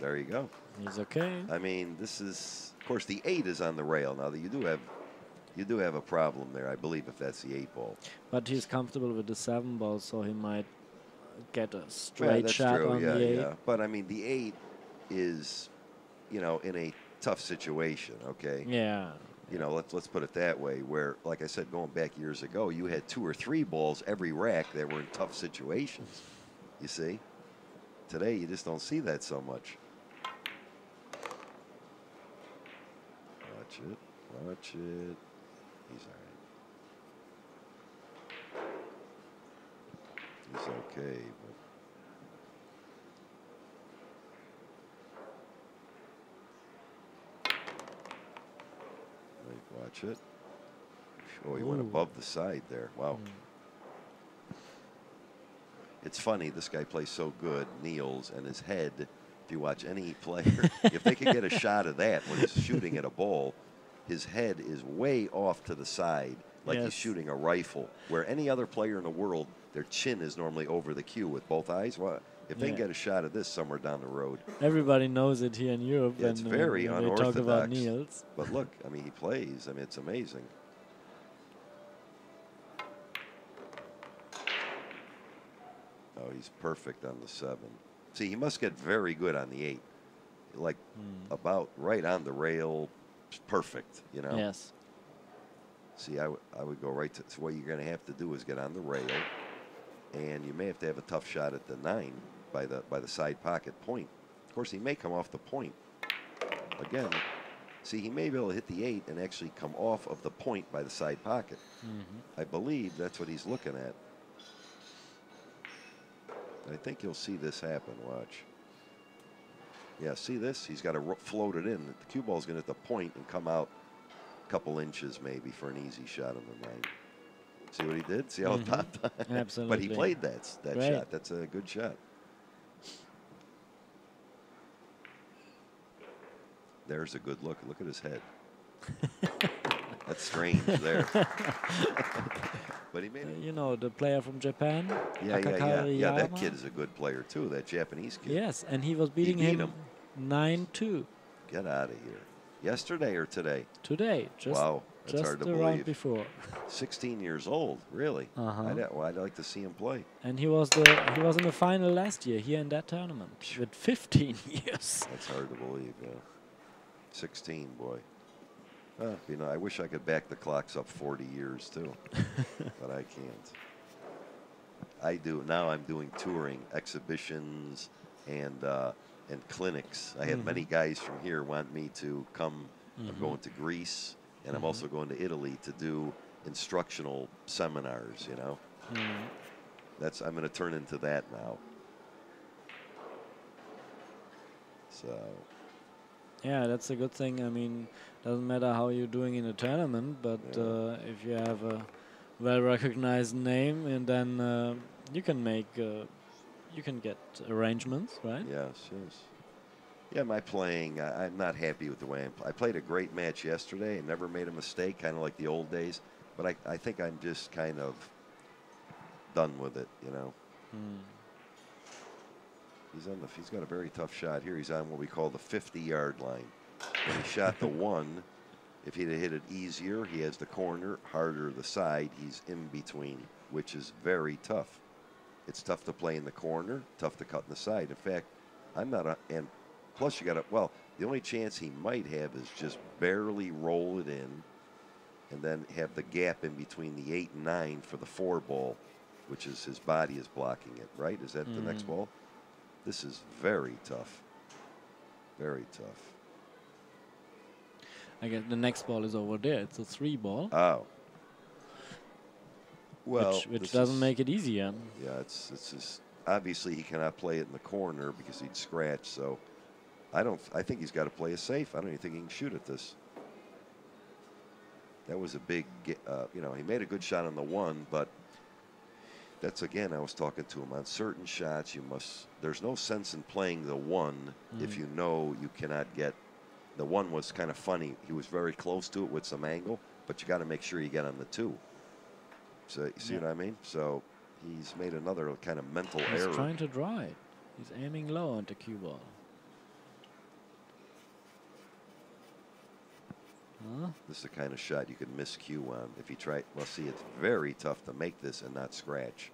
there you go. He's okay. I mean, this is, of course, the 8 is on the rail. Now, you do have a problem there, I believe, if that's the 8-ball. But he's comfortable with the 7-ball, so he might get a straight shot true. on the 8. Yeah. But, I mean, the 8 is, in a tough situation, okay? Yeah. Let's put it that way, where, like I said, going back years ago, you had 2 or 3 balls every rack that were in tough situations, you see? Today, you just don't see that so much. Watch it. Watch it. He's all right. He's okay. But watch it. Oh, he went above the side there. Wow. It's funny, this guy plays so good, Niels, and his head, if you watch any player, if they could get a shot of that when he's shooting at a ball, his head is way off to the side, like he's shooting a rifle, where any other player in the world, their chin is normally over the cue with both eyes. Well, if they can get a shot of this somewhere down the road. Everybody knows it here in Europe it's very when unorthodox. they talk about Niels. But look, I mean, he plays. I mean, it's amazing. Oh, he's perfect on the 7. See, he must get very good on the 8. Like about right on the rail, perfect, Yes. See, I would go right to, so what you're going to have to do is get on the rail, and you may have to have a tough shot at the 9 by the side pocket point. Of course, he may come off the point. Again, see, he may be able to hit the 8 and actually come off of the point by the side pocket. I believe that's what he's looking at. I think you'll see this happen. Watch. Yeah, see this? He's got to float it in. The cue ball's going to hit the point and come out a couple inches maybe for an easy shot on the 9. See what he did? See how it popped? Absolutely. But he played that shot. That's a good shot. There's a good look. Look at his head. That's strange there. But he made it. The player from Japan. Yeah. That kid is a good player too. That Japanese kid. Yes, and he was beating him 9-2. Get out of here. Yesterday or today? Today. Wow, that's hard to believe. Round before. 16 years old, really. I'd like to see him play. And he was in the final last year here in that tournament with 15 years. That's hard to believe. Yeah. 16, boy. I wish I could back the clocks up 40 years too, but I can't. I do now. I'm doing touring, exhibitions, and clinics. I have many guys from here want me to come. I'm going to Greece, and I'm also going to Italy to do instructional seminars. I'm going to turn into that now. So. Yeah, that's a good thing. I mean, doesn't matter how you're doing in a tournament, but if you have a well-recognized name, and then you can get arrangements, right? Yes. Yeah, my playing, I'm not happy with the way I played a great match yesterday and never made a mistake, kind of like the old days. But I think I'm just kind of done with it, He's got a very tough shot here. He's on what we call the 50-yard line. When he shot the 1, If he'd have hit it easier, he has the corner, harder the side, he's in between, which is very tough. It's tough to play in the corner, tough to cut in the side. In fact, I'm not, and plus you got to, well, the only chance he might have is just barely roll it in and then have the gap in between the 8 and 9 for the 4 ball, which is his body is blocking it, right? Is that the next ball? This is very tough. Very tough. I guess the next ball is over there. It's a 3 ball. Oh. Well, which doesn't make it easier. Yeah, it's just obviously he cannot play it in the corner because he'd scratch. So I think he's got to play it safe. I don't even think he can shoot at this. That was a big, you know, he made a good shot on the 1, but that's, again, I was talking to him on certain shots. There's no sense in playing the 1 if you know you cannot get. The 1 was kind of funny. He was very close to it with some angle, but you got to make sure you get on the 2. So you see what I mean? So he's made another kind of mental error. He's trying to draw it. He's aiming low on the cue ball. Huh? This is the kind of shot you could miss cue on if you try. Well, see, it's very tough to make this and not scratch.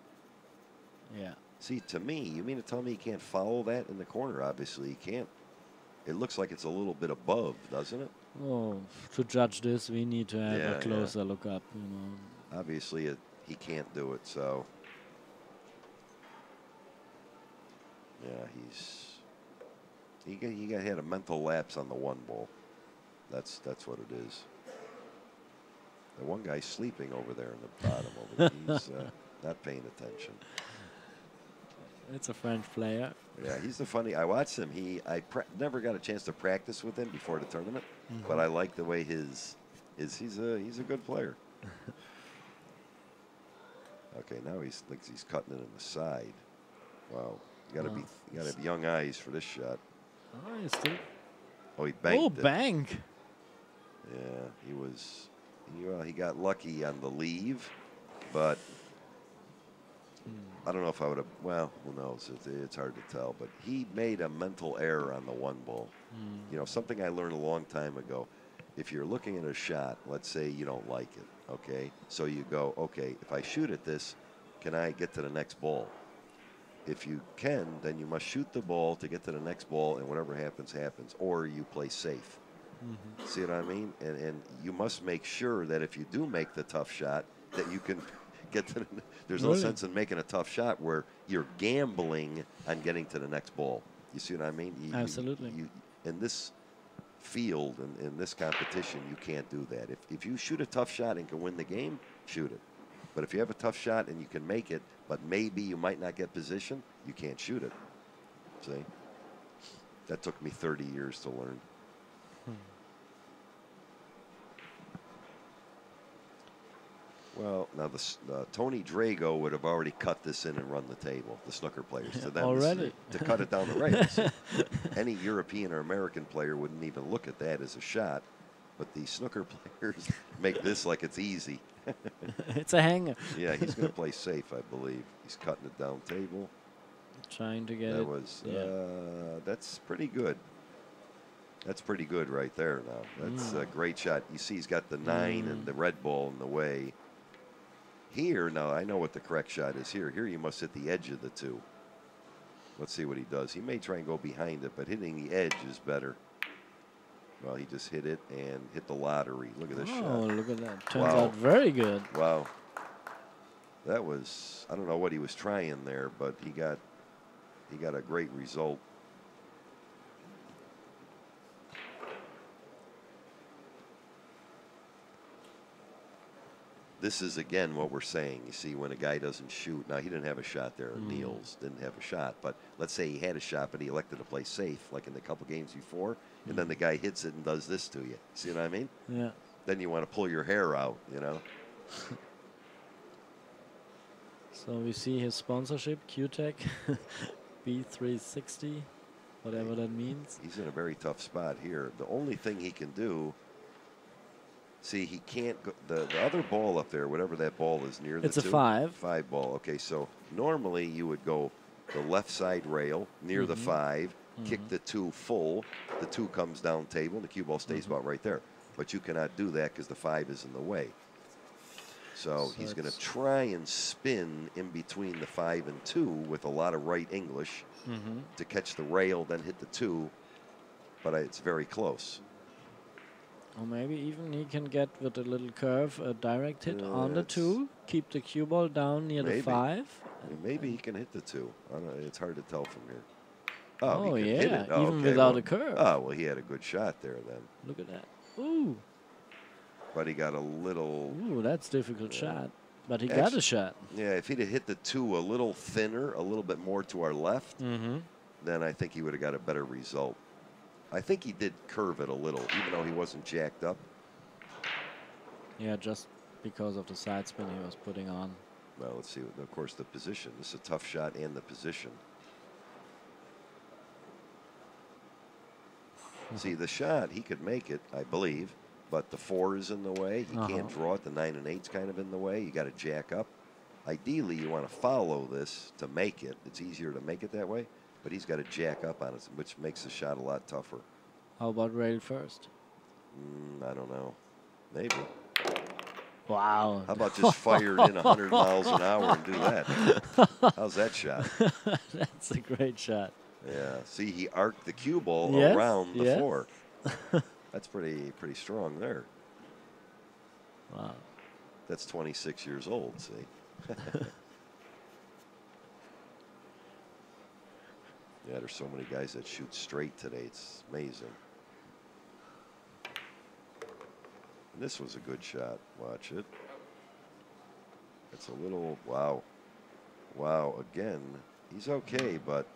Yeah. See, to me, you mean to tell me he can't follow that in the corner? Obviously, he can't. It looks like it's a little bit above, doesn't it? Oh, to judge this, we need to have a closer look up. You know. Obviously, he can't do it. So, yeah, he had a mental lapse on the 1 ball. That's what it is. The one guy's sleeping over there in the bottom. Over there. He's not paying attention. It's a French player. Yeah, he's the funny. I watched him. I never got a chance to practice with him before the tournament, but I like the way he's a good player. Okay, now he thinks he's cutting it in the side. Wow, you gotta have young eyes for this shot. Oh, he's still. Oh, he banked it. Oh, bank. Yeah, he got lucky on the leave, but I don't know if I would have. Well, who knows? It's hard to tell. But he made a mental error on the 1 ball. You know, something I learned a long time ago. If you're looking at a shot, let's say you don't like it, okay? So you go, okay, if I shoot at this, can I get to the next ball? If you can, then you must shoot the ball to get to the next ball, and whatever happens, happens. Or you play safe. See what I mean? And you must make sure that if you do make the tough shot, that you can get to the, there's no sense in making a tough shot where you're gambling on getting to the next ball. You see what I mean? Absolutely. In this field, in this competition, you can't do that. If you shoot a tough shot and can win the game, shoot it. But if you have a tough shot and you can make it, but maybe you might not get position, you can't shoot it. See? That took me 30 years to learn. Well, now Tony Drago would have already cut this in and run the table, the snooker players. To them, already? To cut it down the rails. Any European or American player wouldn't even look at that as a shot, but the snooker players make this like it's easy. It's a hanger. Yeah, he's going to play safe, I believe. He's cutting it down table. Trying to get that it. Was, that's pretty good. That's pretty good right there now. That's a great shot. You see he's got the 9 and the red ball in the way. Here, now I know what the correct shot is here. Here you must hit the edge of the 2. Let's see what he does. He may try and go behind it, but hitting the edge is better. Well, he just hit it and hit the lottery. Look at this shot. Oh, look at that. Turns out very good. Wow. That was, I don't know what he was trying there, but he got a great result. This is, again, what we're saying. You see, when a guy doesn't shoot. Now, he didn't have a shot there. Niels didn't have a shot. But let's say he had a shot, but he elected to play safe, like in the couple games before. And then the guy hits it and does this to you. See what I mean? Yeah. Then you want to pull your hair out, you know? So we see his sponsorship, Q-Tech, B360, whatever that means. He's in a very tough spot here. The only thing he can do... See, he can't go. The other ball up there, whatever that ball is near the 2. It's a 5. 5 ball. Okay, so normally you would go the left side rail near the 5, kick the 2 full. The 2 comes down table, and the cue ball stays about right there. But you cannot do that because the 5 is in the way. So he's going to try and spin in between the 5 and 2 with a lot of right English to catch the rail, then hit the 2. But it's very close. Or maybe even he can get with a little curve a direct hit on the 2, keep the cue ball down near the 5. Maybe he can hit the 2. I don't know, it's hard to tell from here. Oh, Oh, he can yeah, hit it. Oh, even okay, without well, a curve. Oh, well, he had a good shot there then. Look at that. Ooh. But he got a little... Ooh, that's difficult shot. But he got a shot. Yeah, if he'd have hit the 2 a little thinner, a little bit more to our left, then I think he would have got a better result. I think he did curve it a little, even though he wasn't jacked up. Yeah, just because of the side spin he was putting on. Well, let's see. Of course, the position. This is a tough shot and the position. See, the shot, he could make it, I believe, but the 4 is in the way. He can't draw it. The 9 and 8's kind of in the way. You got to jack up. Ideally, you want to follow this to make it. It's easier to make it that way, but he's got to jack up on it, which makes the shot a lot tougher. How about rail first? I don't know. Maybe. Wow. How about just fire it in 100 miles an hour and do that? How's that shot? That's a great shot. Yeah. See, he arced the cue ball around the 4. That's pretty strong there. Wow. That's 26 years old, see. Yeah, there's so many guys that shoot straight today. It's amazing. And this was a good shot. Watch it. It's a little, wow. Wow, again, he's okay, but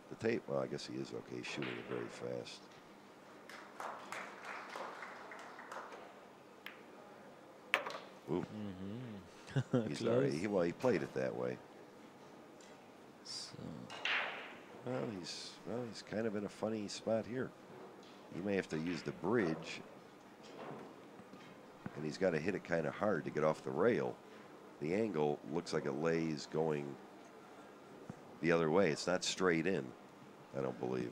the tape, well, I guess he is okay. He's shooting it very fast. Ooh. He's already, well, he played it that way. So. Well, he's kind of in a funny spot here. He may have to use the bridge, and he's got to hit it kind of hard to get off the rail. The angle looks like it lays going the other way. It's not straight in, I don't believe.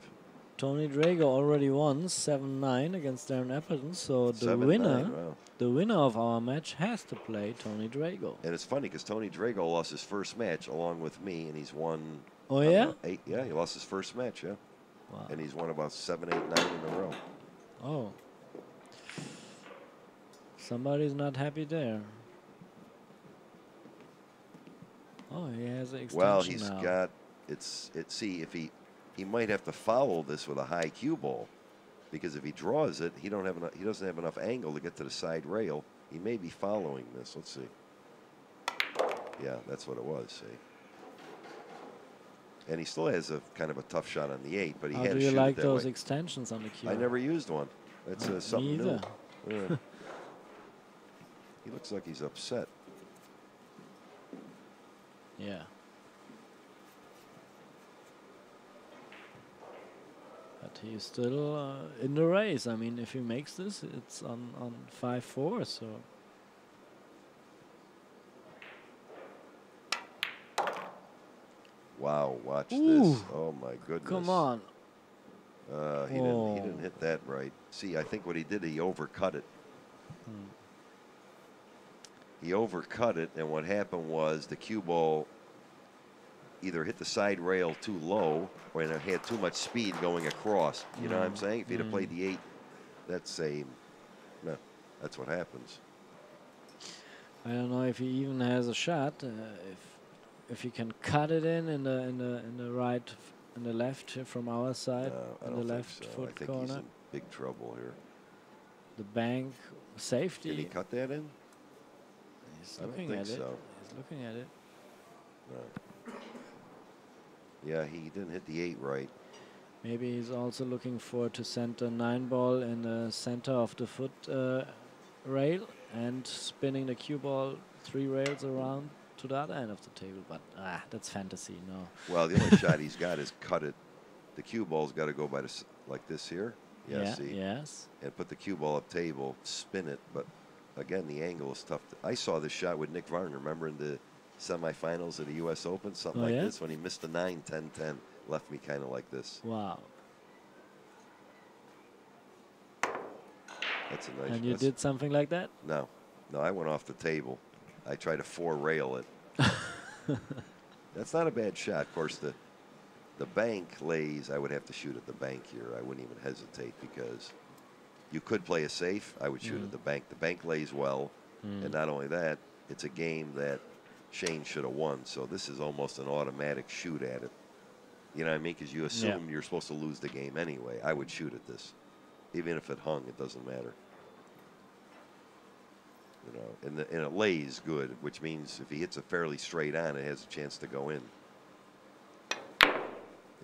Tony Drago already won 7-9 against Darren Appleton, so the winner of our match has to play Tony Drago. And it's funny because Tony Drago lost his first match along with me, and he's won. Oh yeah? 8. Yeah, he lost his first match. Yeah. Wow. And he's won about 7, 8, 9 in a row. Oh. Somebody's not happy there. Oh, he has an extension. Well, he's now. got see, if he might have to follow this with a high cue ball, because if he draws it, he doesn't have enough angle to get to the side rail. He may be following this. Let's see. Yeah, that's what it was. See. And he still has a kind of a tough shot on the 8, but he had to shoot it that way. How do you like those extensions on the cue? I never used one. That's something new. Yeah. He looks like he's upset. Yeah. But he's still in the race. I mean, if he makes this, it's on 5-4, so... Wow, watch this. Oh, my goodness. Come on. He didn't hit that right. See, I think what he did, he overcut it. He overcut it, and what happened was the cue ball either hit the side rail too low or it had too much speed going across. You know what I'm saying? If he'd have played the 8, that's what happens. I don't know if he even has a shot. If he can cut it in the right, in the left from our side, in the left foot I think corner. he's in big trouble here. The bank safety. Did he cut that in? He's looking at it. So. He's looking at it. No. Yeah, he didn't hit the 8 right. Maybe he's also looking to send the 9 ball in the center of the foot rail and spinning the cue ball 3 rails around to the other end of the table. But that's fantasy, no. Well, the only shot he's got is cut it. The cue ball's got to go by like this here. Yeah, see? yes. And put the cue ball up table, spin it. But again, the angle is tough. I saw this shot with Nick Varner, remember, in the semifinals of the U.S. Open, something like this, when he missed the 9, 10, 10, left me kind of like this. Wow. That's a nice. And you did something like that? No, no, I went off the table. I tried to 4-rail it. That's not a bad shot. Of course, the bank lays. I would have to shoot at the bank here. I wouldn't even hesitate because you could play a safe. I would shoot at the bank. The bank lays well, and not only that, it's a game that Shane should have won. So this is almost an automatic shoot at it. You know what I mean? Because you assume you're supposed to lose the game anyway. I would shoot at this. Even if it hung, it doesn't matter. You know, and it lays good, which means if he hits it fairly straight on, it has a chance to go in.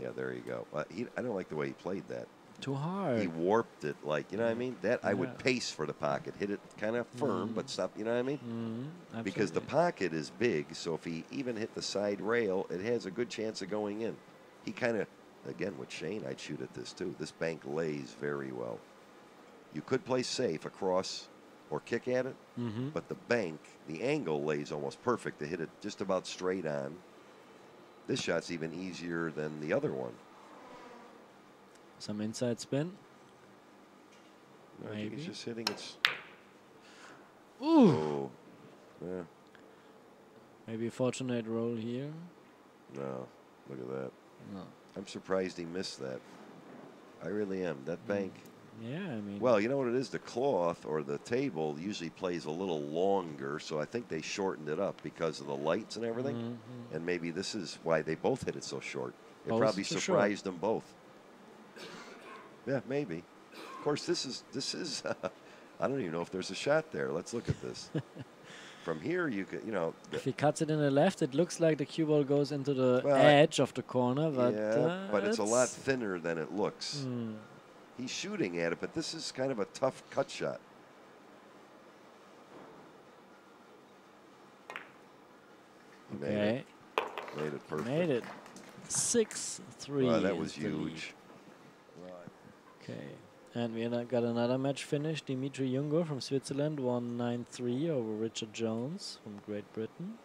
Yeah, there you go. I don't like the way he played that. Too hard. He warped it like, you know what I mean? That I would pace for the pocket. Hit it kind of firm, but stop, you know what I mean? Because the pocket is big, so if he even hit the side rail, it has a good chance of going in. He kind of, again, with Shane, I'd shoot at this too. This bank lays very well. You could play safe across or kick at it, but the bank, the angle lays almost perfect to hit it just about straight on. This shot's even easier than the other one. Some inside spin. No, I think he's just hitting it. Ooh. Oh. Yeah. Maybe a fortunate roll here. No. Look at that. No. I'm surprised he missed that. I really am. That bank. Yeah, I mean. Well, you know what it is? The cloth or the table usually plays a little longer, so I think they shortened it up because of the lights and everything. And maybe this is why they both hit it so short. It probably surprised them both. Yeah, maybe. Of course, this is. I don't even know if there's a shot there. Let's look at this. From here, you could, you know. If he cuts it in the left, it looks like the cue ball goes into the edge of the corner, but yeah, but it's a lot thinner than it looks. He's shooting at it, but this is kind of a tough cut shot. Okay. Made it perfect. Made it. 6-3. Wow, that was huge. Okay. And we got another match finished. Dimitri Jungo from Switzerland won 9-3 over Richard Jones from Great Britain.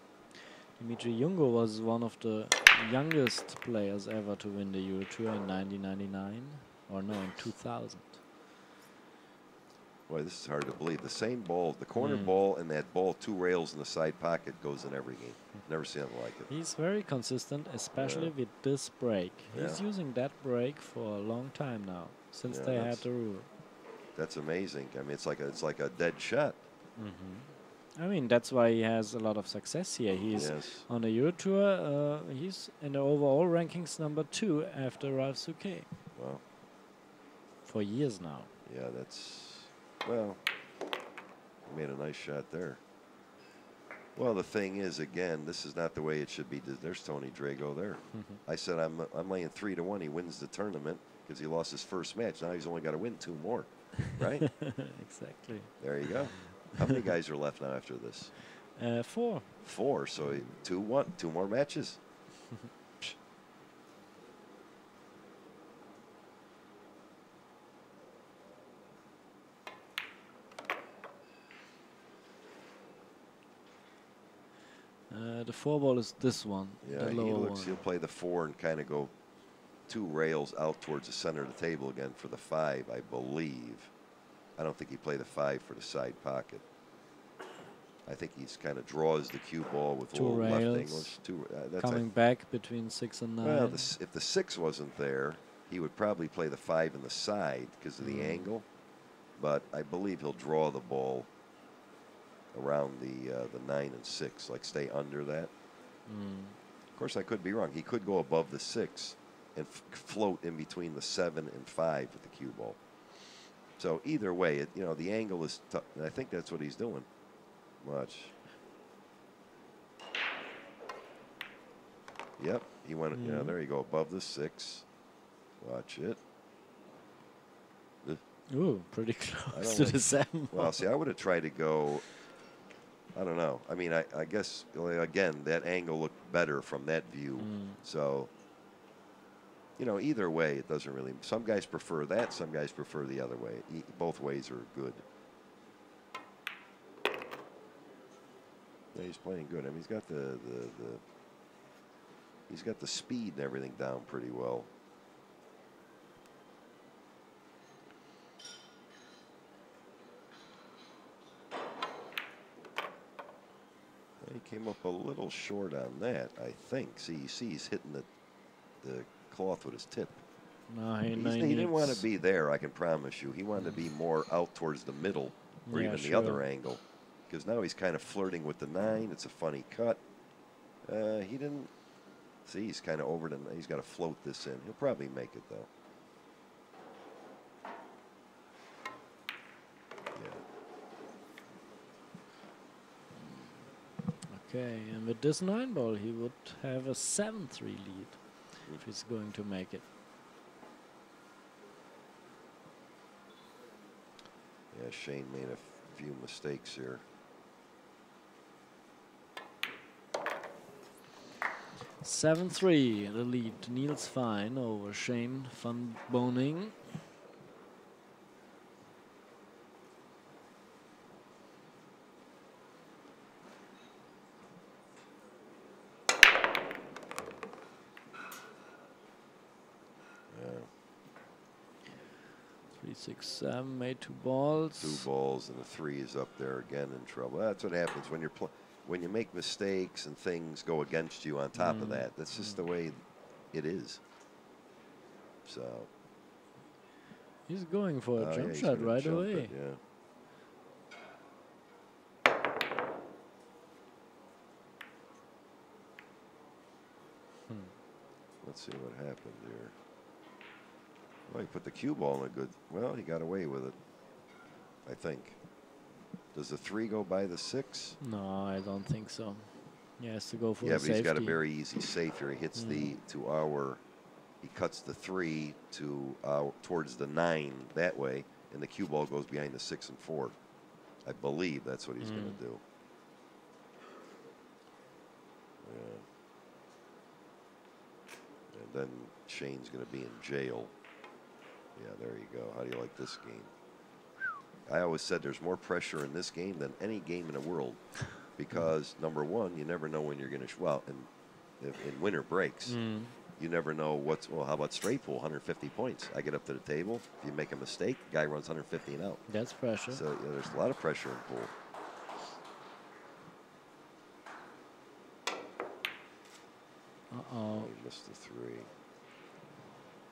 Dimitri Jungo was one of the youngest players ever to win the EuroTour in 1999. Or no, in 2000. Boy, this is hard to believe. The same ball, the corner ball and that ball, 2 rails in the side pocket goes in every game. Never seen anything like it. He's very consistent, especially with this break. He's using that break for a long time now, since they had the rule. That's amazing. I mean, it's like a dead shot. I mean, that's why he has a lot of success here. He's on the EuroTour. He's in the overall rankings #2 after Ralph Souquet. Wow. For years now. Yeah, that's, well, he made a nice shot there. Well, the thing is, again, this is not the way it should be. There's Tony Drago there. I said I'm laying 3-1. He wins the tournament because he lost his first match. Now he's only got to win 2 more, right? Exactly. There you go. How many guys are left now after this? 4. 4. So 2-1. 2 more matches. The 4 ball is this one. Yeah, the lower one. He'll play the 4 and kind of go 2 rails out towards the center of the table again for the 5, I believe. I don't think he played the 5 for the side pocket. I think he's kind of draws the cue ball with 2 a little rails, left English. That's coming back between 6 and 9. Well, if the 6 wasn't there, he would probably play the 5 in the side because of the angle. But I believe he'll draw the ball around the 9 and 6, like stay under that. Of course, I could be wrong. He could go above the 6 and float in between the 7 and 5 with the cue ball. So either way, you know, the angle is tough. And I think that's what he's doing. Watch. Yep, he went. Yeah, there you go, above the 6. Watch it. Ooh, pretty close to the 7. Well, see, I would have tried to go. I don't know. I mean, I guess, again, that angle looked better from that view. So, you know, either way, it doesn't really. Some guys prefer that. Some guys prefer the other way. Both ways are good. Yeah, he's playing good. I mean, he's got he's got the speed and everything down pretty well. came up a little short on that, I think. See, you see he's hitting the cloth with his tip. No, He didn't want to be there, I can promise you. He wanted to be more out towards the middle or even the other angle. Because now he's kind of flirting with the 9. It's a funny cut. He didn't. See, he's kind of over the. He's got to float this in. He'll probably make it, though. Okay, and with this 9 ball, he would have a 7-3 lead if he's going to make it. Yeah, Shane made a few mistakes here. 7-3, the lead. Niels FEIJEN over Shane VANBOENING. Yeah. 3-6-7, made 2 balls. 2 balls, and the 3 is up there again in trouble. That's what happens when you're when you make mistakes and things go against you on top of that. That's just the way it is. So he's going for a jump shot right away. Let's see what happened here. Well, he put the cue ball in a good. Well, he got away with it, I think. Does the 3 go by the 6? No, I don't think so. He has to go for yeah, a but safety. He's got a very easy safe here. He hits the he cuts the 3 to towards the 9 that way, and the cue ball goes behind the 6 and 4. I believe that's what he's going to do. Yeah. And then Shane's going to be in jail. Yeah, there you go. How do you like this game? I always said there's more pressure in this game than any game in the world because, number one, you never know when you're going to, well, in winter breaks, you never know what's, well, how about straight pool, 150 points. I get up to the table. If you make a mistake, the guy runs 150 and out. That's pressure. So yeah, there's a lot of pressure in pool. Uh-oh. He missed the 3.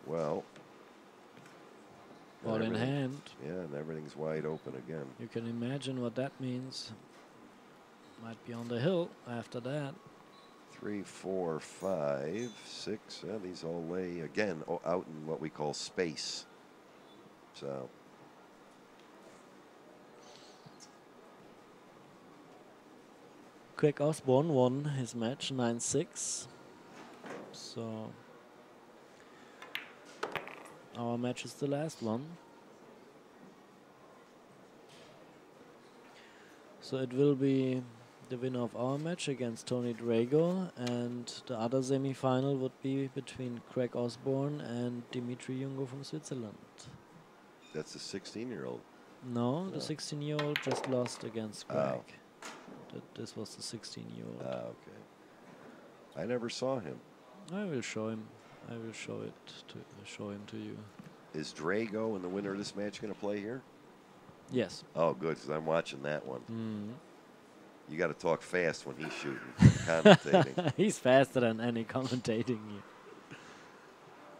Well. Ball in hand. Yeah, and everything's wide open again. You can imagine what that means. Might be on the hill after that. 3, 4, 5, 6. Yeah, these all lay again out in what we call space. So. Craig Osborne won his match 9-6. So our match is the last one. So it will be the winner of our match against Tony Drago, and the other semi-final would be between Craig Osborne and Dimitri Jungo from Switzerland. That's the 16-year-old. No, the 16-year-old just lost against Craig. Oh. This was the 16-year-old. Okay. I never saw him. I will show him. I will show him to you. Is Drago and the winner of this match going to play here? Yes. Oh, good, because I'm watching that one. You got to talk fast when he's shooting, commentating. He's faster than any commentating.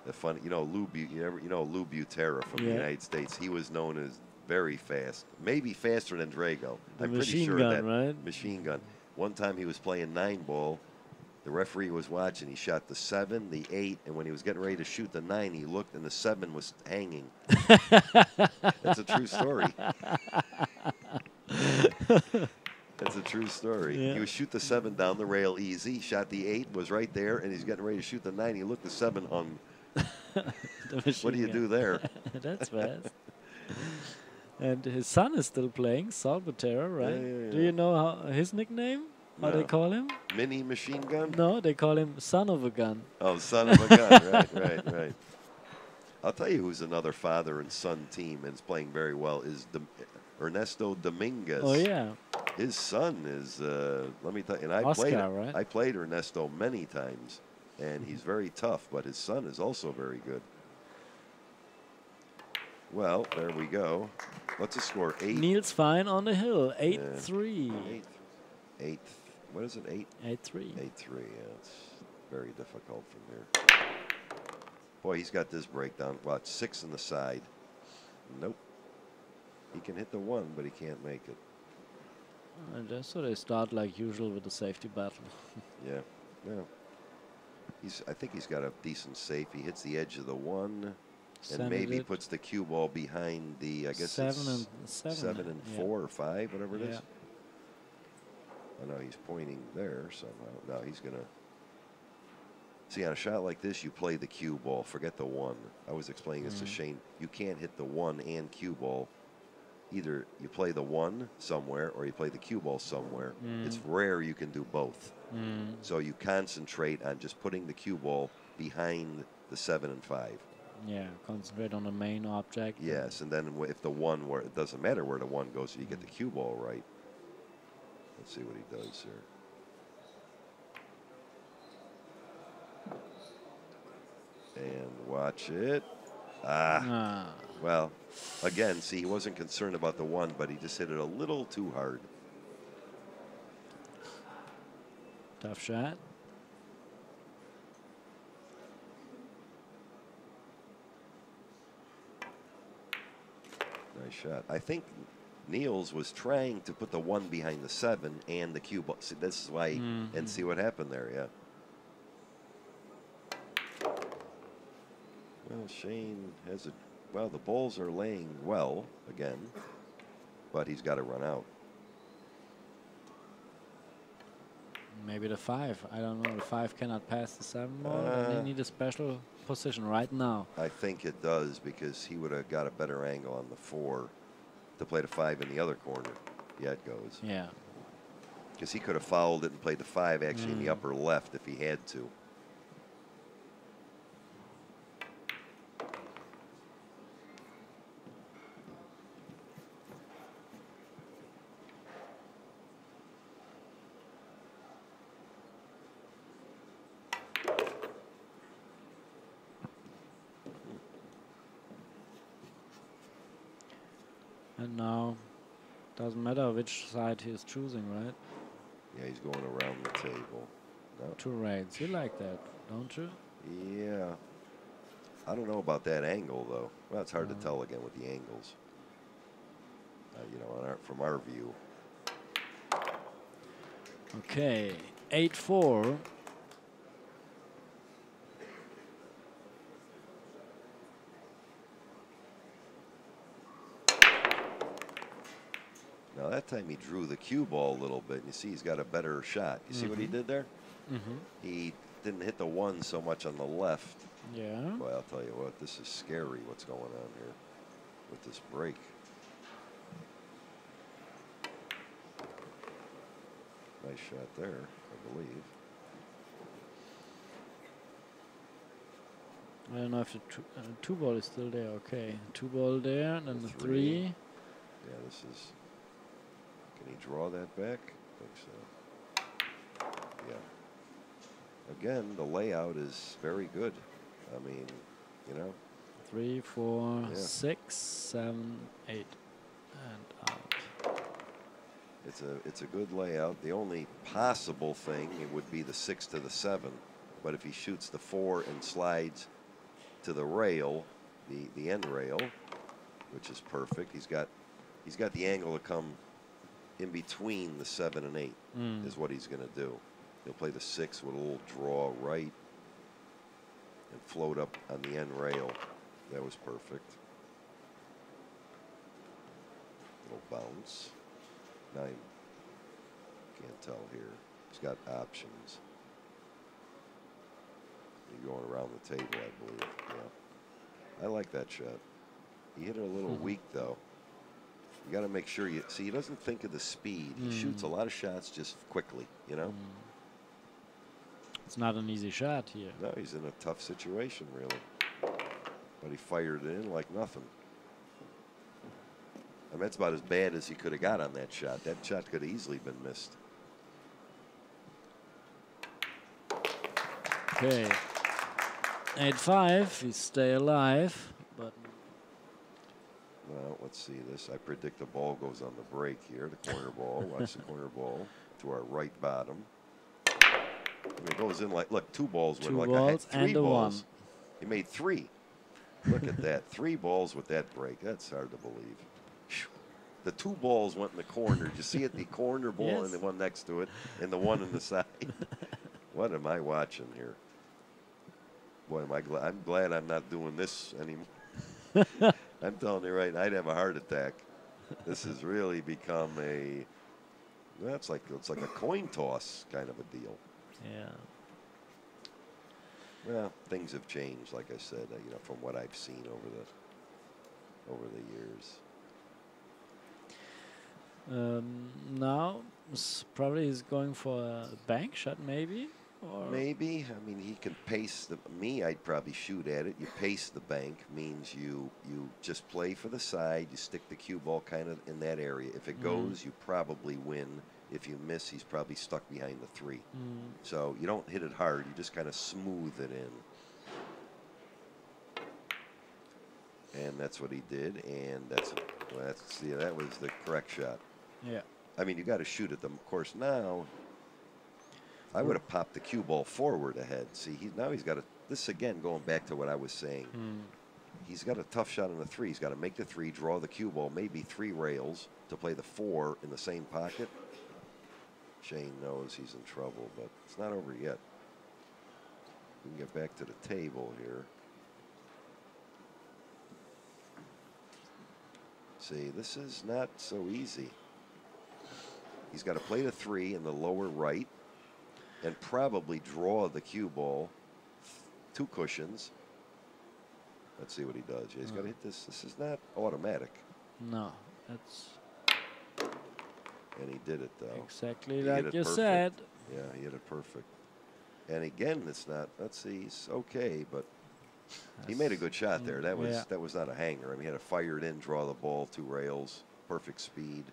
The funny, you know, Lou Butera from the United States. He was known as very fast, maybe faster than Drago. I'm pretty sure gun, that right? machine gun. One time he was playing 9-ball. The referee was watching. He shot the 7, the 8, and when he was getting ready to shoot the 9, he looked and the 7 was hanging. That's a true story. That's a true story. Yeah. He would shoot the 7 down the rail easy. He shot the 8, was right there, and he's getting ready to shoot the 9. He looked, the 7 hung. What do you do there? That's fast. And his son is still playing, Saul Butera, right? Yeah. Do you know his nickname? How they call him? Mini machine gun? No, they call him son of a gun. Oh, son of a gun. Right. I'll tell you who's another father and son team and is playing very well is Ernesto Dominguez. Oh, yeah. His son is, let me tell you, and I played Ernesto many times, and he's very tough, but his son is also very good. Well, there we go. What's the score? 8? Niels FEIJEN on the hill, 8-3. 8. what is it, 8? 8-3. 8-3, yeah, it's very difficult from here. Boy, he's got this breakdown. Well, it's 6 on the side. Nope. He can hit the 1, but he can't make it. Just so they start like usual with the safety battle. Yeah, no. I think he's got a decent safe. He hits the edge of the 1, and maybe puts the cue ball behind the, I guess 7 and 4 or 5, whatever it is. I know he's pointing there somehow. No, he's going to. See, on a shot like this, you play the cue ball. Forget the 1. I was explaining this to Shane. You can't hit the 1 and cue ball. Either you play the 1 somewhere or you play the cue ball somewhere. It's rare you can do both. So you concentrate on just putting the cue ball behind the 7 and 5. Yeah, concentrate on the main object. Yes, and then if the 1, where it doesn't matter where the 1 goes, you get the cue ball right. Let's see what he does here. And watch it. Well, again, see, he wasn't concerned about the 1, but he just hit it a little too hard. Tough shot. Nice shot. I think Niels was trying to put the 1 behind the 7 and the cue ball. See, this is why, and see what happened there, yeah. Well, Shane has a, well, the balls are laying well again, but he's got to run out. Maybe the 5. I don't know. The 5 cannot pass the 7 ball. They need a special position right now. I think it does, because he would have got a better angle on the 4 to play the 5 in the other corner. Yeah, it goes. Yeah. Because he could have fouled it and played the 5 actually in the upper left if he had to. And now, doesn't matter which side he is choosing, right? Yeah, he's going around the table. No. 2 raids. You like that, don't you? Yeah. I don't know about that angle, though. Well, it's hard to tell again with the angles. You know, from our view. Okay, 8-4. Now, that time he drew the cue ball a little bit. And you see he's got a better shot. You see what he did there? He didn't hit the 1 so much on the left. Yeah. Boy, I'll tell you what, this is scary what's going on here with this break. Nice shot there, I believe. I don't know if the 2 ball is still there. Okay, 2 ball there, and then the 3. Yeah, this is. Can he draw that back? I think so. Yeah. Again, the layout is very good. I mean, you know. 3, 4, 6, 7, 8, and out. It's a good layout. The only possible thing it would be the 6 to the 7, but if he shoots the 4 and slides to the rail, the end rail, which is perfect. He's got the angle to come in between the 7 and 8 is what he's going to do. He'll play the 6 with a little draw right and float up on the end rail. That was perfect. Little bounce. Now you can't tell here. He's got options. You're going around the table, I believe. Yeah. I like that shot. He hit it a little weak, though. You got to make sure you see. He doesn't think of the speed. He shoots a lot of shots just quickly. You know. It's not an easy shot here. No, he's in a tough situation, really. But he fired it in like nothing. I mean, that's about as bad as he could have got on that shot. That shot could have easily been missed. Okay. 8-5. We stay alive, but. Well, let's see this. I predict the ball goes on the break here. The corner ball. Watch the corner ball to our right bottom. I mean, it goes in like, look, 2 balls went like I had 3 balls. He made 3. Look at that. 3 balls with that break. That's hard to believe. The 2 balls went in the corner. Did you see it? The corner ball Yes. and the one next to it and the one in the side. What am I watching here? Boy, am I glad. I'm glad I'm not doing this anymore. I'm telling you right, I'd have a heart attack. This has really become a, well, it's like a coin toss kind of a deal. Yeah. Well, things have changed, like I said, you know, from what I've seen over the years. Now, probably he's going for a bank shot, maybe? Or Maybe. I mean, he can pace me, I'd probably shoot at it. You pace the bank means you just play for the side. You stick the cue ball kind of in that area. If it goes, you probably win. If you miss, he's probably stuck behind the 3. So you don't hit it hard. You just kind of smooth it in. And that's what he did. And that was the correct shot. yeah. I mean, you got to shoot at them. Of course, now I would have popped the cue ball forward ahead. See, now he's got a. This again, going back to what I was saying. He's got a tough shot on the 3. He's got to make the 3, draw the cue ball, maybe 3 rails to play the 4 in the same pocket. Shane knows he's in trouble, but it's not over yet. We can get back to the table here. See, this is not so easy. He's got to play the 3 in the lower right and probably draw the cue ball 2 cushions. Let's see what he does. Yeah, he's got to hit this. This is not automatic. No, that's And he did it, though. exactly He like hit it you perfect. said. Yeah, he hit it perfect. And again, it's not. Let's see, he's okay, but he made a good shot there. That was not a hanger. I mean, he had to fire it in, draw the ball 2 rails, perfect speed.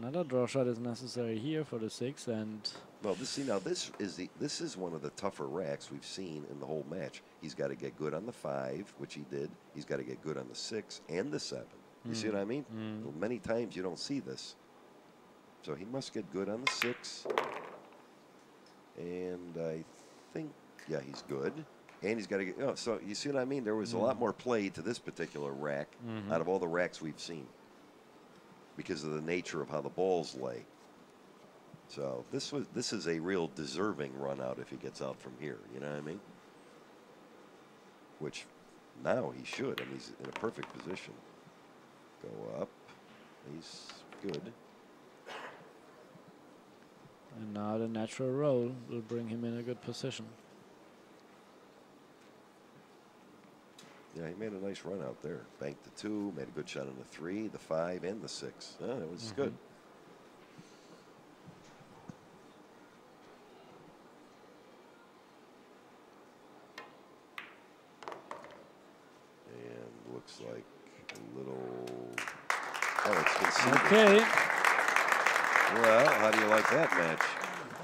Another draw shot is necessary here for the 6, and Well, this is one of the tougher racks we've seen in the whole match. He's got to get good on the 5, which he did. He's got to get good on the 6 and the 7. You see what I mean? Many times you don't see this. So he must get good on the 6. And I think, yeah, he's good. And he's got to get, oh, so you see what I mean? There was a lot more play to this particular rack out of all the racks we've seen because of the nature of how the balls lay. So this is a real deserving run out if he gets out from here. You know what I mean? Which now he should. I mean, he's in a perfect position. Go up. He's good. And now the natural roll will bring him in a good position. Yeah, he made a nice run out there. Banked the 2, made a good shot on the 3, the 5, and the 6. It was good. And looks like a little. Oh, it's conceded. Okay. Well, how do you like that match?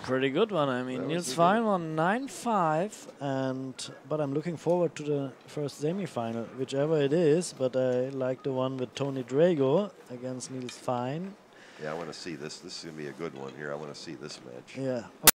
Pretty good one. I mean, Niels FEIJEN won 9-5, but I'm looking forward to the first semi-final, whichever it is. But I like the one with Tony Drago against Niels FEIJEN. Yeah, I want to see this. This is going to be a good one here. I want to see this match. Yeah.